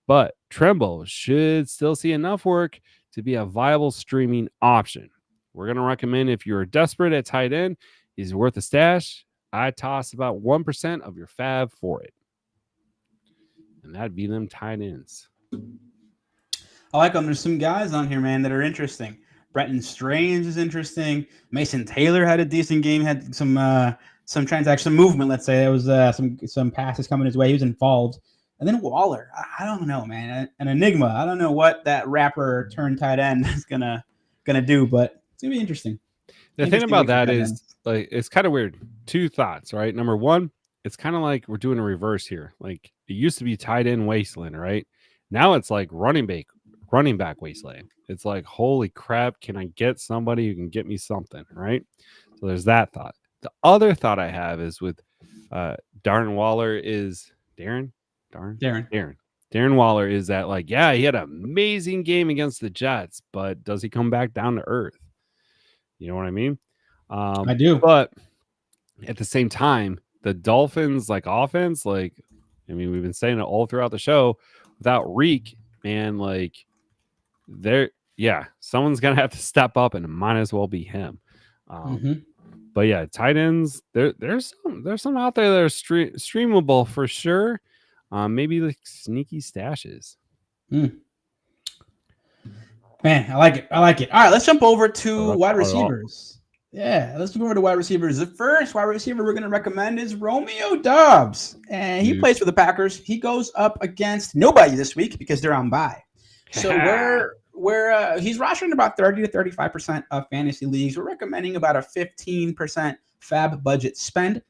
but Tremble should still see enough work to be a viable streaming option. We're going to recommend if you're desperate at tight end, he's worth a stash. I toss about 1% of your FAAB for it. And that'd be them tight ends. I like them. There's some guys on here, man, that are interesting. Brenton Strange is interesting. Mason Taylor had a decent game, had some transaction movement, let's say. There was some passes coming his way. He was involved. And then Waller, I don't know, man. An enigma. I don't know what that rapper turned tight end is gonna do, but it's gonna be interesting. The thing about that is, like, it's kind of weird. 2 thoughts, right? Number 1, it's kind of like we're doing a reverse here. Like, it used to be tight end wasteland, right? Now it's like running back wasteland. It's like, holy crap, can I get somebody who can get me something, right? So there's that thought. The other thought I have is with Darren Waller is Darren Waller is that, like, yeah, he had an amazing game against the Jets, but does he come back down to earth? You know what I mean? I do. But at the same time, the Dolphins, like, offense, like, I mean, we've been saying it all throughout the show, without Reek, man, like, someone's gonna have to step up, and it might as well be him. But yeah, tight ends, there's some out there that are streamable for sure. Maybe like sneaky stashes. Man, I like it. All right, let's jump over to wide receivers. Yeah, let's jump over to wide receivers. The first wide receiver we're going to recommend is Romeo Doubs, and he plays for the Packers. He goes up against nobody this week because they're on bye. So he's rostering about 30 to 35% of fantasy leagues. We're recommending about a 15% FAAB budget spend.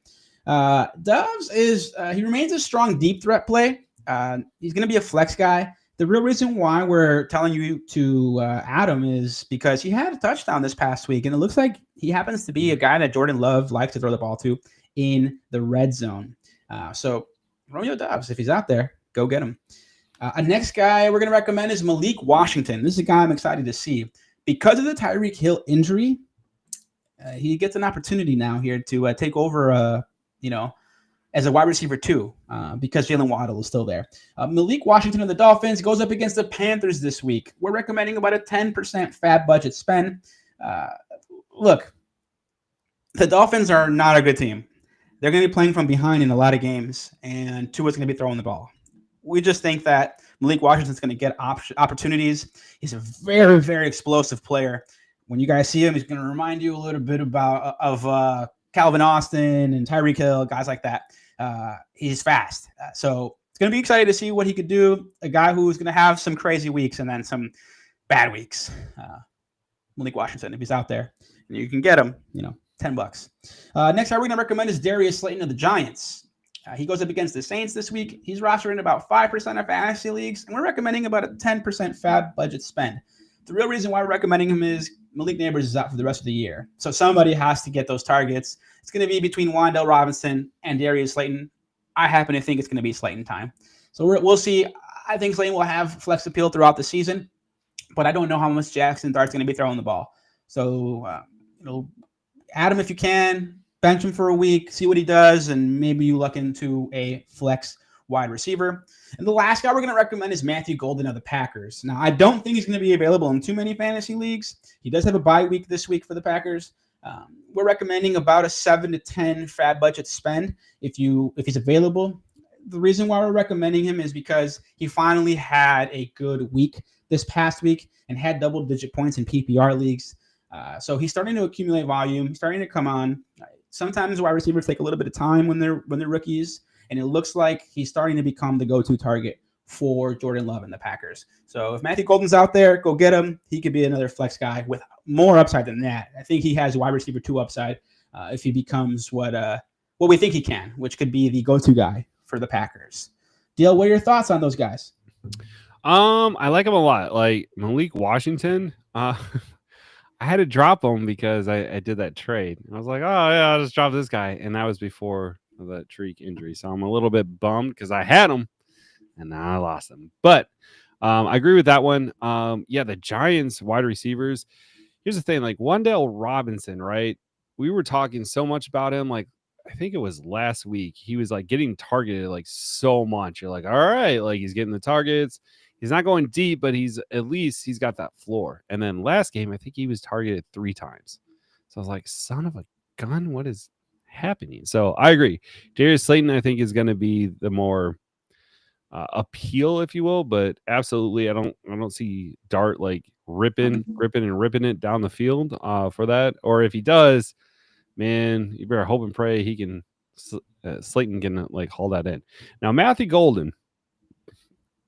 Doubs he remains a strong deep threat play. He's going to be a flex guy. The real reason why we're telling you to add him is because he had a touchdown this past week, and it looks like he happens to be a guy that Jordan Love likes to throw the ball to in the red zone. So Romeo Doubs, if he's out there, go get him. A next guy we're going to recommend is Malik Washington. This is a guy I'm excited to see. Because of the Tyreek Hill injury, he gets an opportunity now here to take over, as a wide receiver 2, because Jalen Waddle is still there. Malik Washington of the Dolphins goes up against the Panthers this week. We're recommending about a 10% FAAB budget spend. Look, the Dolphins are not a good team. They're going to be playing from behind in a lot of games, and Tua's going to be throwing the ball. We just think that Malik Washington's going to get opportunities. He's a very, very explosive player. When you guys see him, he's going to remind you a little bit of Calvin Austin and Tyreek Hill, guys like that. He's fast. So it's going to be exciting to see what he could do. A guy who's going to have some crazy weeks and then some bad weeks. Malik Washington, if he's out there, and you can get him, $10. Next guy we're going to recommend is Darius Slayton of the Giants. He goes up against the Saints this week. He's rostering about 5% of fantasy leagues, and we're recommending about a 10% FAAB budget spend. The real reason why we're recommending him is Malik Neighbors is out for the rest of the year. So somebody has to get those targets. It's going to be between Wan'Dale Robinson and Darius Slayton. I happen to think it's going to be Slayton time. So we'll see. I think Slayton will have flex appeal throughout the season, but I don't know how much Jackson Dart's going to be throwing the ball. So, add him if you can. Bench him for a week, see what he does, and maybe you luck into a flex wide receiver. And the last guy we're going to recommend is Matthew Golden of the Packers. Now, I don't think he's going to be available in too many fantasy leagues. He does have a bye week this week for the Packers, We're recommending about a 7 to 10 FAAB budget spend if he's available. The reason why we're recommending him is because he finally had a good week this past week and had double-digit points in PPR leagues. So he's starting to accumulate volume. He's starting to come on. Sometimes wide receivers take a little bit of time when they're rookies, and it looks like he's starting to become the go-to target for Jordan Love and the Packers. So if Matthew Golden's out there, go get him. He could be another flex guy with more upside than that. I think he has wide receiver 2 upside if he becomes what we think he can, which could be the go-to guy for the Packers. Dale, what are your thoughts on those guys? I like him a lot. Like Malik Washington, I had to drop him because I did that trade. I was like, oh yeah, I'll just drop this guy, and that was before that Tariq injury. So I'm a little bit bummed because I had him, and now I lost him. But I agree with that one. Yeah, the Giants wide receivers. Here's the thing, like Wan'Dale Robinson, right? We were talking so much about him, like I think it was last week. He was like getting targeted like so much. You're like, all right, like he's getting the targets. He's not going deep, but he's got that floor. And then last game, I think he was targeted 3 times. So I was like, son of a gun, what is happening? So I agree. Darius Slayton, I think, is going to be the more appeal, if you will, but absolutely, I don't see Dart like ripping it down the field for that. Or if he does, man, you better hope and pray he can Slayton can like haul that in. Now Matthew Golden,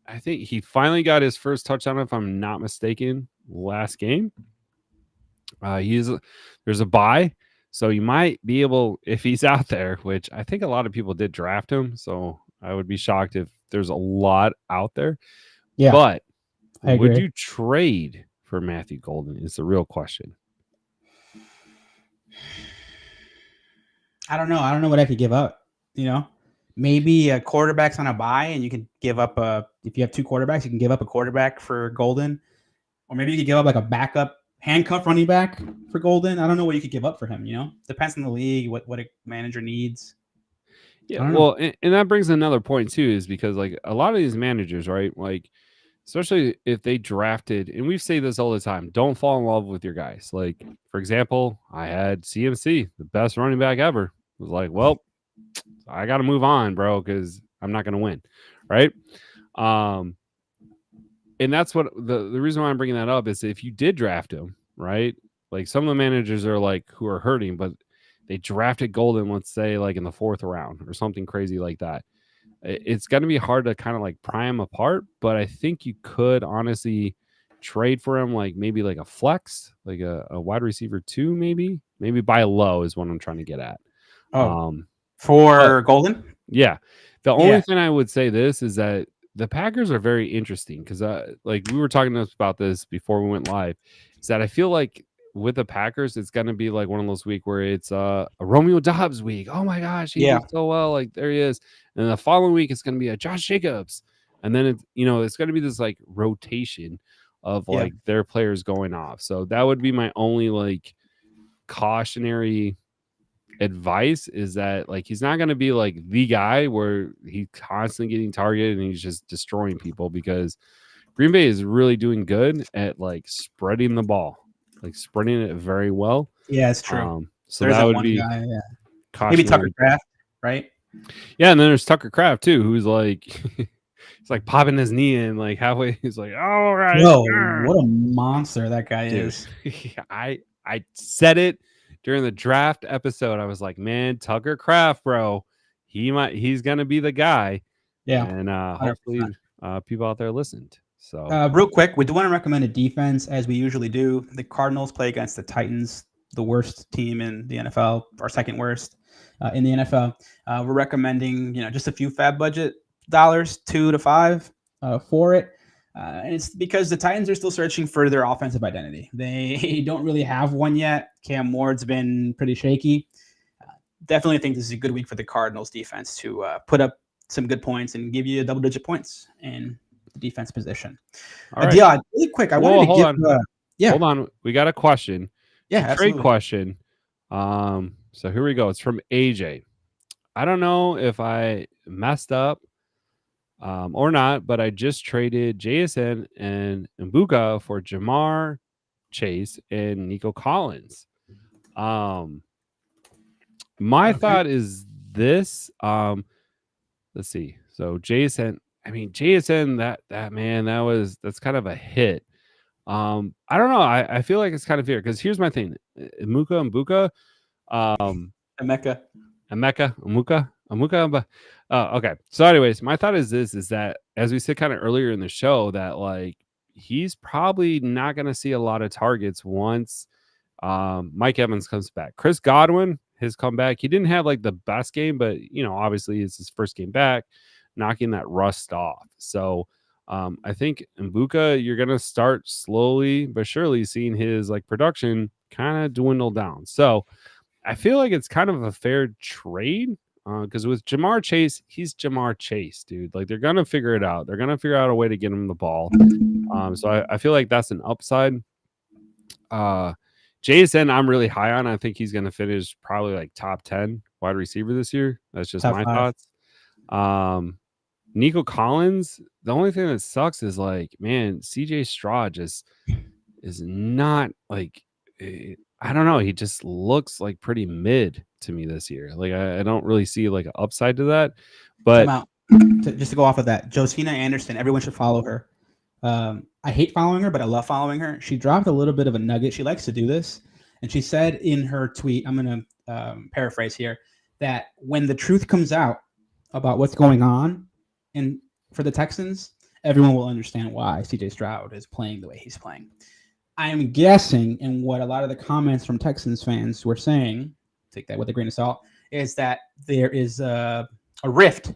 I think he finally got his first touchdown, if I'm not mistaken, last game. There's a bye, so you might be able, if he's out there, which I think a lot of people did draft him, so I would be shocked if there's a lot out there. Yeah, but would you trade for Matthew Golden is the real question. I don't know. I don't know what I could give up. Maybe a quarterback's on a bye, and you can give up if you have 2 quarterbacks, you can give up a quarterback for Golden, or maybe you could give up like a backup handcuff running back for Golden. I don't know what you could give up for him. Depends on the league, what a manager needs. Yeah, well, and that brings another point too, is because like a lot of these managers, right? Like, especially if they drafted, and we say this all the time, don't fall in love with your guys. Like, for example, I had CMC, the best running back ever. It was like, well, I got to move on, bro, because I'm not going to win, right? And that's what the reason why I'm bringing that up is if you did draft him, right? Like some of the managers are like who are hurting, but they drafted Golden, let's say like in the 4th round or something crazy like that. It's going to be hard to kind of like pry him apart, but I think you could honestly trade for him, like maybe like a flex, like a wide receiver 2, maybe buy low is what I'm trying to get at. For Golden? Yeah. The only thing I would say this is that the Packers are very interesting because like we were talking about this before we went live, is that I feel like with the Packers, it's going to be like one of those weeks where it's a Romeo Doubs week. Oh my gosh, he did so well. Like there he is. And the following week, it's going to be a Josh Jacobs. And then it's going to be this like rotation of like their players going off. So that would be my only like cautionary advice, is that like he's not going to be like the guy where he's constantly getting targeted and he's just destroying people, because Green Bay is really doing good at like spreading the ball, like spreading it very well. Yeah, it's true. So there's that would be guy, maybe Tucker Kraft, right? Yeah, and then there's Tucker Kraft too, who's like he's like popping his knee in like halfway. He's like, all right. Yo, what a monster that guy is. I said it during the draft episode. I was like, man, Tucker Kraft, bro, he's gonna be the guy. Yeah. And hopefully people out there listened. So real quick, we do want to recommend a defense, as we usually do. The Cardinals play against the Titans, the worst team in the NFL, or second worst in the NFL. We're recommending, just a few FAAB budget dollars, 2 to 5 for it. And it's because the Titans are still searching for their offensive identity. They don't really have one yet. Cam Ward's been pretty shaky. Definitely think this is a good week for the Cardinals defense to put up some good points and give you double-digit points in the defense position. All right. Dion, really quick, I wanted to give... Hold on. We got a question. Yeah, trade question. So here we go. It's from AJ. I don't know if I messed up or not, but I just traded JSN and Mbuka for Jamar Chase and Nico Collins. My Okay. thought is this. Let's see. So JSN, that man, that's kind of a hit. I don't know. I feel like it's kind of fair because here's my thing. Imuka, Emeka. Amuka. Okay. So, anyways, my thought is this: is that as we said kind of earlier in the show, that like he's probably not going to see a lot of targets once Mike Evans comes back. Chris Godwin, his comeback, he didn't have like the best game, but obviously it's his first game back, knocking that rust off. So I think Mbuka, you're gonna start slowly but surely seeing his like production kind of dwindle down. So I feel like it's kind of a fair trade because with Jamar Chase, he's Jamar Chase, dude. Like they're gonna figure it out. They're gonna figure out a way to get him the ball. So I feel like that's an upside. JSN, I'm really high on. I think he's going to finish probably like top 10 wide receiver this year. That's just Top my 5. thoughts. Nico Collins, the only thing that sucks is like, man, CJ Stroud just is not like, I don't know. He just looks like pretty mid to me this year. Like, I don't really see like an upside to that. But Time out. Just to go off of that, Josina Anderson, everyone should follow her. I hate following her, but I love following her. She dropped a little bit of a nugget. She likes to do this. And she said in her tweet, I'm going to paraphrase here, that when the truth comes out about what's going on for the Texans, everyone will understand why CJ Stroud is playing the way he's playing. I'm guessing, and what a lot of the comments from Texans fans were saying, take that with a grain of salt, is that there is a rift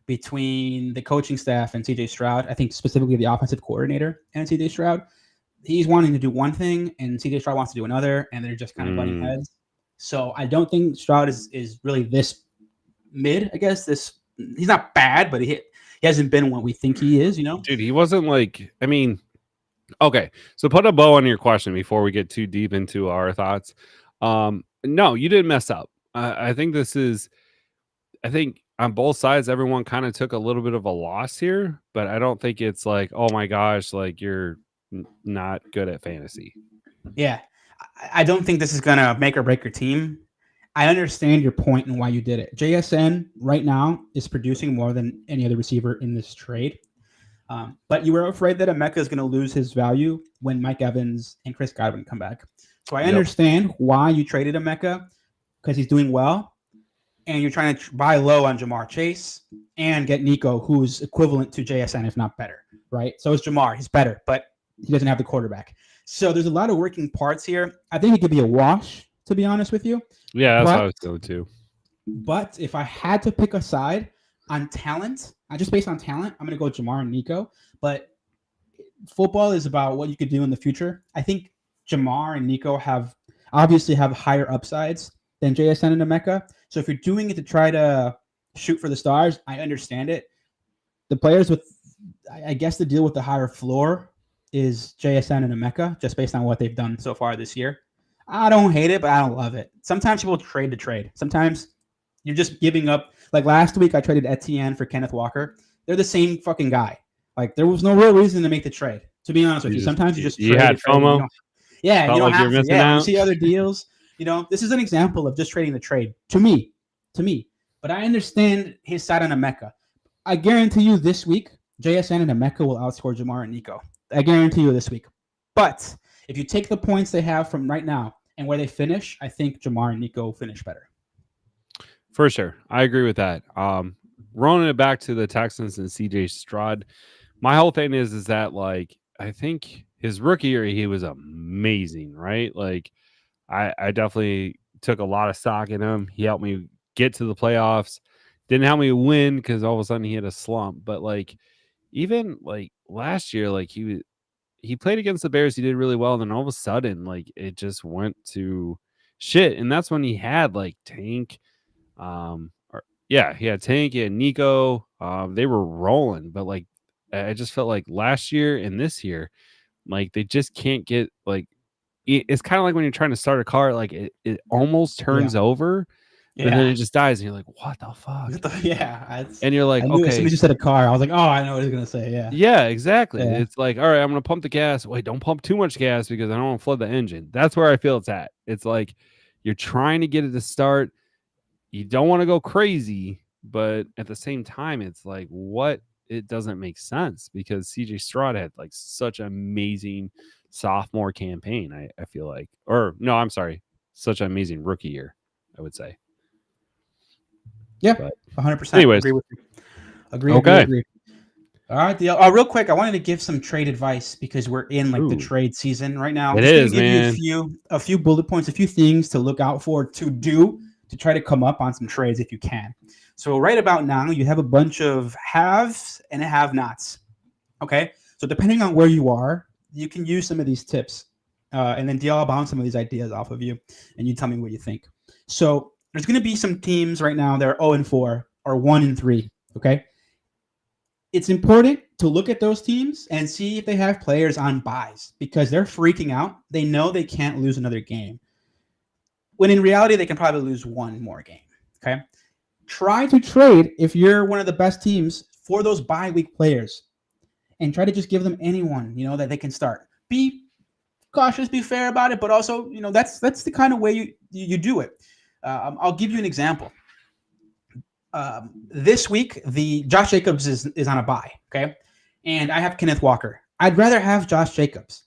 between the coaching staff and CJ Stroud. I think specifically the offensive coordinator and CJ Stroud. He's wanting to do one thing and CJ Stroud wants to do another, and they're just kind of butting heads. So I don't think Stroud is really this mid, I guess. He's not bad, but he hasn't been what we think he is, Dude, he wasn't like, I mean, okay. So put a bow on your question before we get too deep into our thoughts. No, you didn't mess up. I think on both sides, everyone kind of took a little bit of a loss here, but I don't think it's like, oh my gosh, like you're not good at fantasy. Yeah. I don't think this is going to make or break your team. I understand your point and why you did it. JSN right now is producing more than any other receiver in this trade. But you were afraid that Emeka is going to lose his value when Mike Evans and Chris Godwin come back. So I understand why you traded Emeka, because he's doing well. And you're trying to buy low on Jamar Chase and get Nico, who's equivalent to JSN, if not better, right? So is Jamar. He's better, but he doesn't have the quarterback. So there's a lot of working parts here. I think it could be a wash, to be honest with you. Yeah, that's what I was going to. But if I had to pick a side on talent, just based on talent, I'm going to go Jamar and Nico. But football is about what you could do in the future. I think Jamar and Nico obviously have higher upsides than JSN and Emeka. So if you're doing it to try to shoot for the stars, I understand it. The players I guess the deal with the higher floor is JSN and Emeka, just based on what they've done so far this year. I don't hate it, but I don't love it. Sometimes people trade to trade. Sometimes you're just giving up. Like last week, I traded Etienne for Kenneth Walker. They're the same fucking guy. Like there was no real reason to make the trade, to be honest with you. Sometimes you just you had FOMO. You don't have to. Yeah, you see other deals. This is an example of just trading the trade to me. But I understand his side on Emeka. I guarantee you this week, JSN and Emeka will outscore Jamar and Nico. I guarantee you this week. But if you take the points they have from right now and where they finish, I think Jamar and Nico finish better. For sure. I agree with that. Rolling it back to the Texans and CJ Stroud, my whole thing is that like I think his rookie year he was amazing, right? Like I definitely took a lot of stock in him. He helped me get to the playoffs. Didn't help me win because all of a sudden he had a slump. But like even like last year, like he played against the Bears, he did really well, and then all of a sudden, like it just went to shit. And that's when he had like Tank. He had Tank, he had Nico. They were rolling, but like I just felt like last year and this year, like they just can't get like it's kind of like when you're trying to start a car, like it almost turns over, and then it just dies, and you're like, what the fuck? And you're like, okay. As soon as you said a car, I was like, oh, I know what he's gonna say. Yeah, exactly. Yeah. It's like, all right, I'm gonna pump the gas. Wait, don't pump too much gas because I don't want to flood the engine. That's where I feel it's at. It's like You're trying to get it to start. You don't want to go crazy, but at the same time, it's like, what? It doesn't make sense because CJ Stroud had like such an amazing sophomore campaign. I feel like, or no, I'm sorry, such an amazing rookie year, I would say. Yeah, But 100%. anyways, Agree with you. Agree. All right, real quick, I wanted to give some trade advice because we're in like the trade season right now. I'm it just is, gonna give man. you a few bullet points, a few things to look out for, to do, to try to come up on some trades if you can. So right about now, you have a bunch of haves and have-nots. Okay, so depending on where you are, you can use some of these tips, and then I'll bounce some of these ideas off of you, and you tell me what you think. So there's going to be some teams right now that are 0-4 or 1-3. Okay, it's important to look at those teams and see if they have players on buys because they're freaking out. They know they can't lose another game, when in reality they can probably lose one more game. Okay, try to trade if you're one of the best teams for those bye week players, and try to just give them anyone that they can start. Be cautious, be fair about it, but also that's the kind of way you do it. I'll give you an example. This week, the Josh Jacobs is on a bye, okay? And I have Kenneth Walker. I'd rather have Josh Jacobs,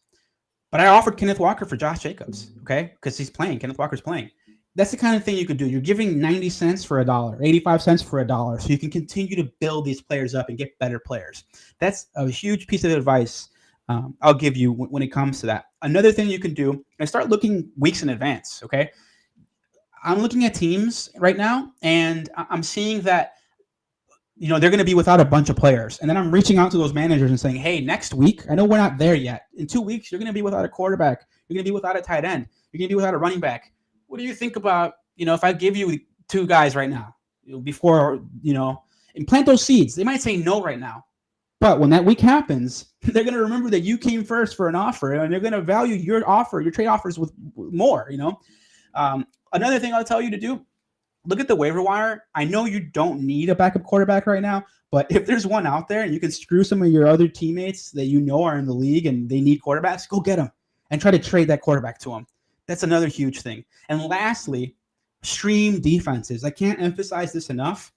but I offered Kenneth Walker for Josh Jacobs, okay? Because he's playing. Kenneth Walker's playing. That's the kind of thing you could do. You're giving 90 cents for $1, 85 cents for $1, so you can continue to build these players up and get better players. That's a huge piece of advice I'll give you when it comes to that. Another thing you can do is start looking weeks in advance, okay? I'm looking at teams right now, and I'm seeing that they're going to be without a bunch of players. And then I'm reaching out to those managers and saying, hey, next week, I know we're not there yet. In 2 weeks, you're going to be without a quarterback. You're going to be without a tight end. You're going to be without a running back. What do you think about, if I give you 2 guys right now, before, and plant those seeds? They might say no right now. But when that week happens, they're going to remember that you came first for an offer, and they're going to value your offer, your trade offers with more, Another thing I'll tell you to do, look at the waiver wire. I know you don't need a backup quarterback right now, but if there's one out there and you can screw some of your other teammates that are in the league and they need quarterbacks, go get them and try to trade that quarterback to them. That's another huge thing. And lastly, stream defenses. I can't emphasize this enough.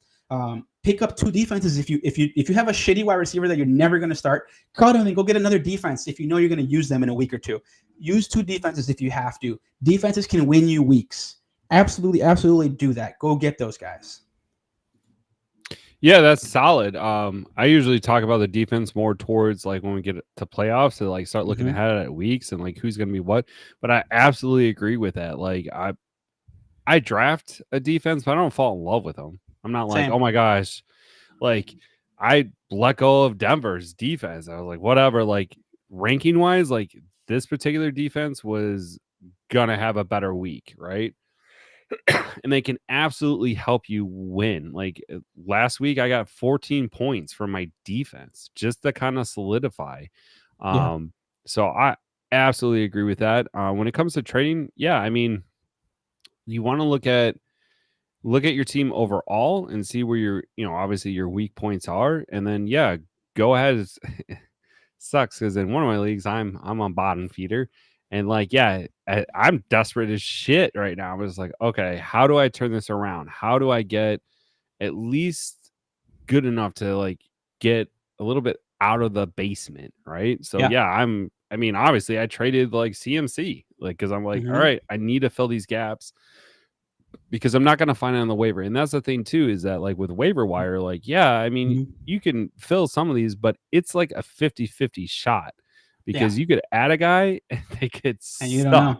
Pick up 2 defenses if you have a shitty wide receiver that you're never going to start. Cut them and go get another defense if you know you're going to use them in a week or 2. Use 2 defenses if you have to. Defenses can win you weeks. Absolutely do that. Go get those guys. Yeah, that's solid. I usually talk about the defense more towards like when we get to playoffs to like start looking ahead at weeks and like who's going to be what. But I absolutely agree with that. Like I draft a defense, but I don't fall in love with them. I'm not like, oh my gosh, like I let go of Denver's defense. I was like, whatever. Like ranking wise, like this particular defense was gonna have a better week, right? And they can absolutely help you win. Like last week, I got 14 points from my defense just to kind of solidify. So I absolutely agree with that. When it comes to trading, yeah, I mean, you want to look at your team overall and see where your, obviously your weak points are, and then go ahead. Sucks because in one of my leagues, I'm on bottom feeder. And like, I'm desperate as shit right now. I was like, okay, how do I turn this around? How do I get at least good enough to like get a little bit out of the basement, right? So obviously I traded like CMC, like because I'm like, all right, I need to fill these gaps because I'm not going to find it on the waiver. And that's the thing too, is that like with waiver wire, like, you can fill some of these, but it's like a 50-50 shot. Because you could add a guy and they could and you don't know.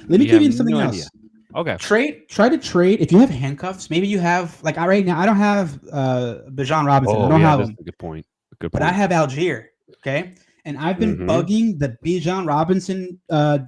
Let me give you something else. Okay. Try to trade. If you have handcuffs, maybe you have like right now. I don't have Bijan Robinson. I don't have him. A good point. But I have Algier. Okay. And I've been bugging the Bijan Robinson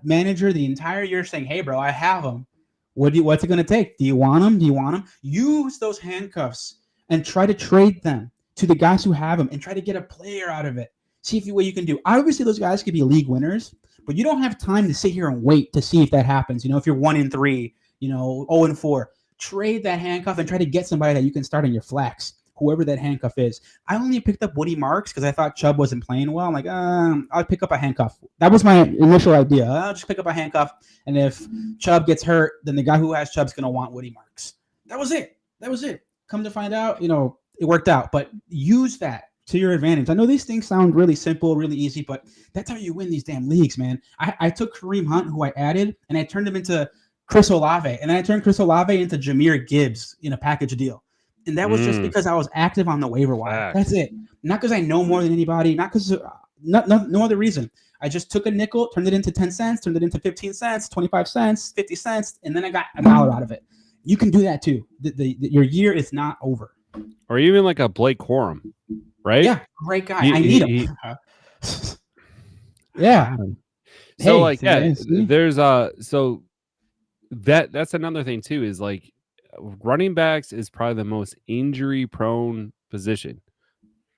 manager the entire year saying, hey, bro, I have him. What's it going to take? Do you want him? Use those handcuffs and try to trade them to the guys who have them and try to get a player out of it. See what you can do. Obviously, those guys could be league winners, but you don't have time to sit here and wait to see if that happens. If you're 1-3, 0-4, trade that handcuff and try to get somebody that you can start on your flex. whoever that handcuff is. I only picked up Woody Marks because I thought Chubb wasn't playing well. I'm like, I'll pick up a handcuff. That was my initial idea. I'll just pick up a handcuff, and if Chubb gets hurt, then the guy who has Chubb's going to want Woody Marks. That was it. Come to find out, it worked out. But use that to your advantage. I know these things sound really simple, really easy, but that's how you win these damn leagues, man. I took Kareem Hunt, who I added, and I turned him into Chris Olave, and then I turned Chris Olave into Jahmyr Gibbs in a package deal. And that was just because I was active on the waiver wire. That's it. Not because I know more than anybody, not because no other reason. I just took a nickel, turned it into 10 cents, turned it into 15 cents, 25 cents, 50 cents, and then I got $1 out of it. You can do that too. Your year is not over. Or even like a Blake Corum, right? Yeah, great guy. I need him. Yeah. So there's so that's another thing too, is like running backs is probably the most injury prone position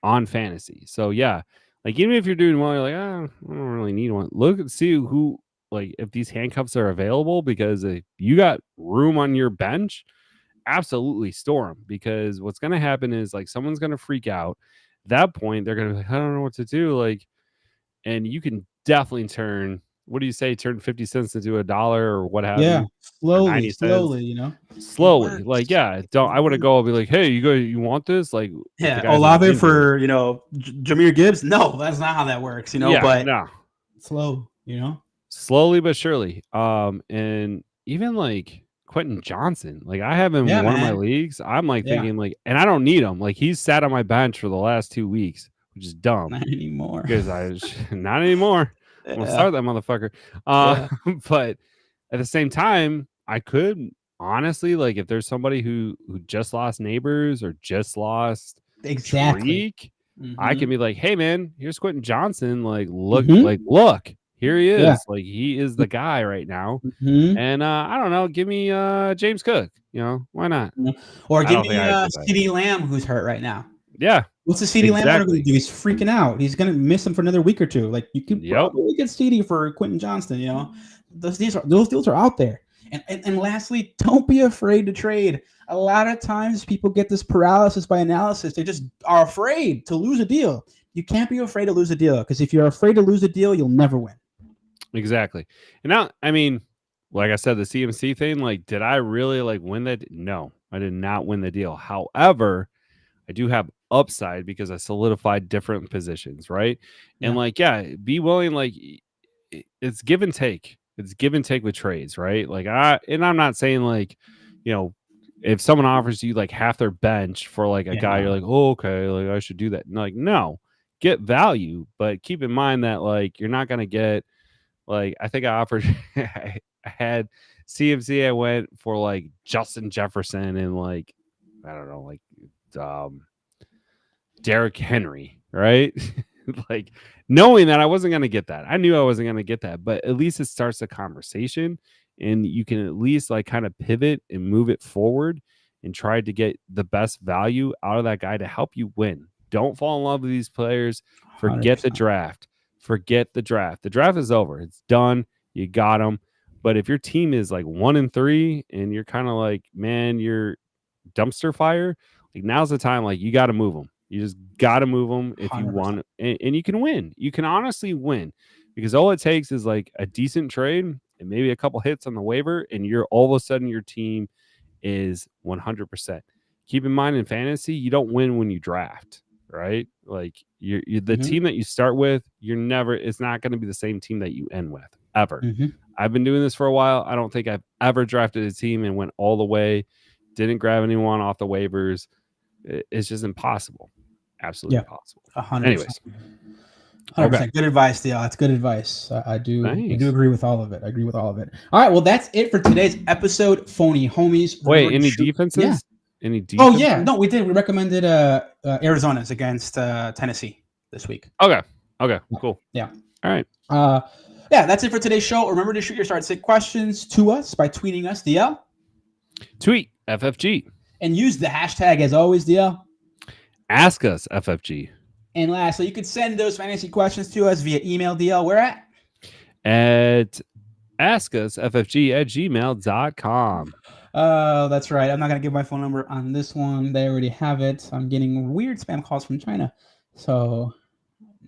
on fantasy. So yeah, like even if you're doing well, you're like, I don't really need one. Look and see who, like, if these handcuffs are available, because if you got room on your bench, absolutely store them, because what's going to happen is like someone's going to freak out. At that point, they're going to be like, I don't know what to do. Like, and you can definitely turn 50 cents into $1 or what have you. Slowly, slowly. Like, yeah, I want to go and be like, hey, you want this? Like, Olave for, Jahmyr Gibbs. No, that's not how that works, but no. Slowly but surely. And even like Quentin Johnson, like I have him in one of my leagues. I'm like thinking like, and I don't need him. Like he's sat on my bench for the last 2 weeks, which is dumb. Not anymore. Because not anymore. I'm gonna start that motherfucker. But at the same time, I could honestly, like, if there's somebody who just lost Neighbors or just lost Tariq, I can be like, hey man, here's Quentin Johnson. Like, look, here he is. Yeah. Like, he is the guy right now. And I don't know, give me James Cook. Why not? Or give me CeeDee Lamb, who's hurt right now. Yeah. What's the CeeDee Lamb going to do? He's freaking out. He's going to miss him for another week or two. Like, you could probably get CeeDee for Quentin Johnston. Those deals are out there. And lastly, don't be afraid to trade. A lot of times people get this paralysis by analysis. They just are afraid to lose a deal. You can't be afraid to lose a deal, because if you're afraid to lose a deal, you'll never win. Exactly. And now, I mean, like I said, the CMC thing, like, did I really like win that? No, I did not win the deal. However, I do have upside because I solidified different positions, right? Yeah. And like, yeah, be willing, like, it's give and take. It's give and take with trades, right? Like, I'm not saying like, if someone offers you like half their bench for like a guy, you're like, oh, okay, like I should do that. And like, no, get value, but keep in mind that like you're not gonna get, like, I think I offered I had CMC, I went for like Justin Jefferson and like, I don't know, like Derrick Henry, right? Like, knowing that I wasn't going to get that. I knew I wasn't going to get that, but at least it starts a conversation, and you can at least like kind of pivot and move it forward and try to get the best value out of that guy to help you win. Don't fall in love with these players. Forget 100%. The draft. Forget the draft. The draft is over. It's done. You got them. But if your team is like 1-3 and you're kind of like, man, you're dumpster fire, like, now's the time. Like, you got to move them. You just got to move them if 100%. You want, and you can win. You can honestly win, because all it takes is like a decent trade and maybe a couple hits on the waiver, and you're all of a sudden your team is 100%. Keep in mind, in fantasy, you don't win when you draft, right? Like, you're the team that you start with, it's not going to be the same team that you end with ever. I've been doing this for a while. I don't think I've ever drafted a team and went all the way, didn't grab anyone off the waivers. It's just impossible. Absolutely impossible. 100%. Anyways. 100%. Okay. Good advice, Dale. That's good advice. I do agree with all of it. All right. Well, that's it for today's episode, Phony Homies. Wait, any defenses? Yeah. Any defenses? Oh, yeah. No, we did. We recommended Arizona's against Tennessee this week. Okay. Cool. Yeah. All right. That's it for today's show. Remember to shoot your start sit questions to us by tweeting us, DL. Tweet FFG. And use the hashtag, as always, DL. Ask us, FFG. And lastly, you could send those fantasy questions to us via email, DL. Where at? At askusffg@gmail.com. That's right. I'm not gonna give my phone number on this one. They already have it. I'm getting weird spam calls from China. So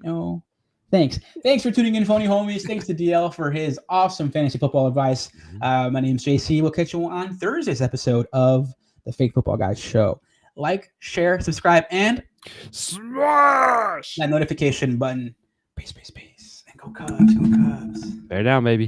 no. Thanks for tuning in, phony homies. Thanks to DL for his awesome fantasy football advice. My name's JC. We'll catch you on Thursday's episode of the Fake Football Guys Show. Like, share, subscribe, and smash that notification button. Peace. And go Cubs. Bear down, baby.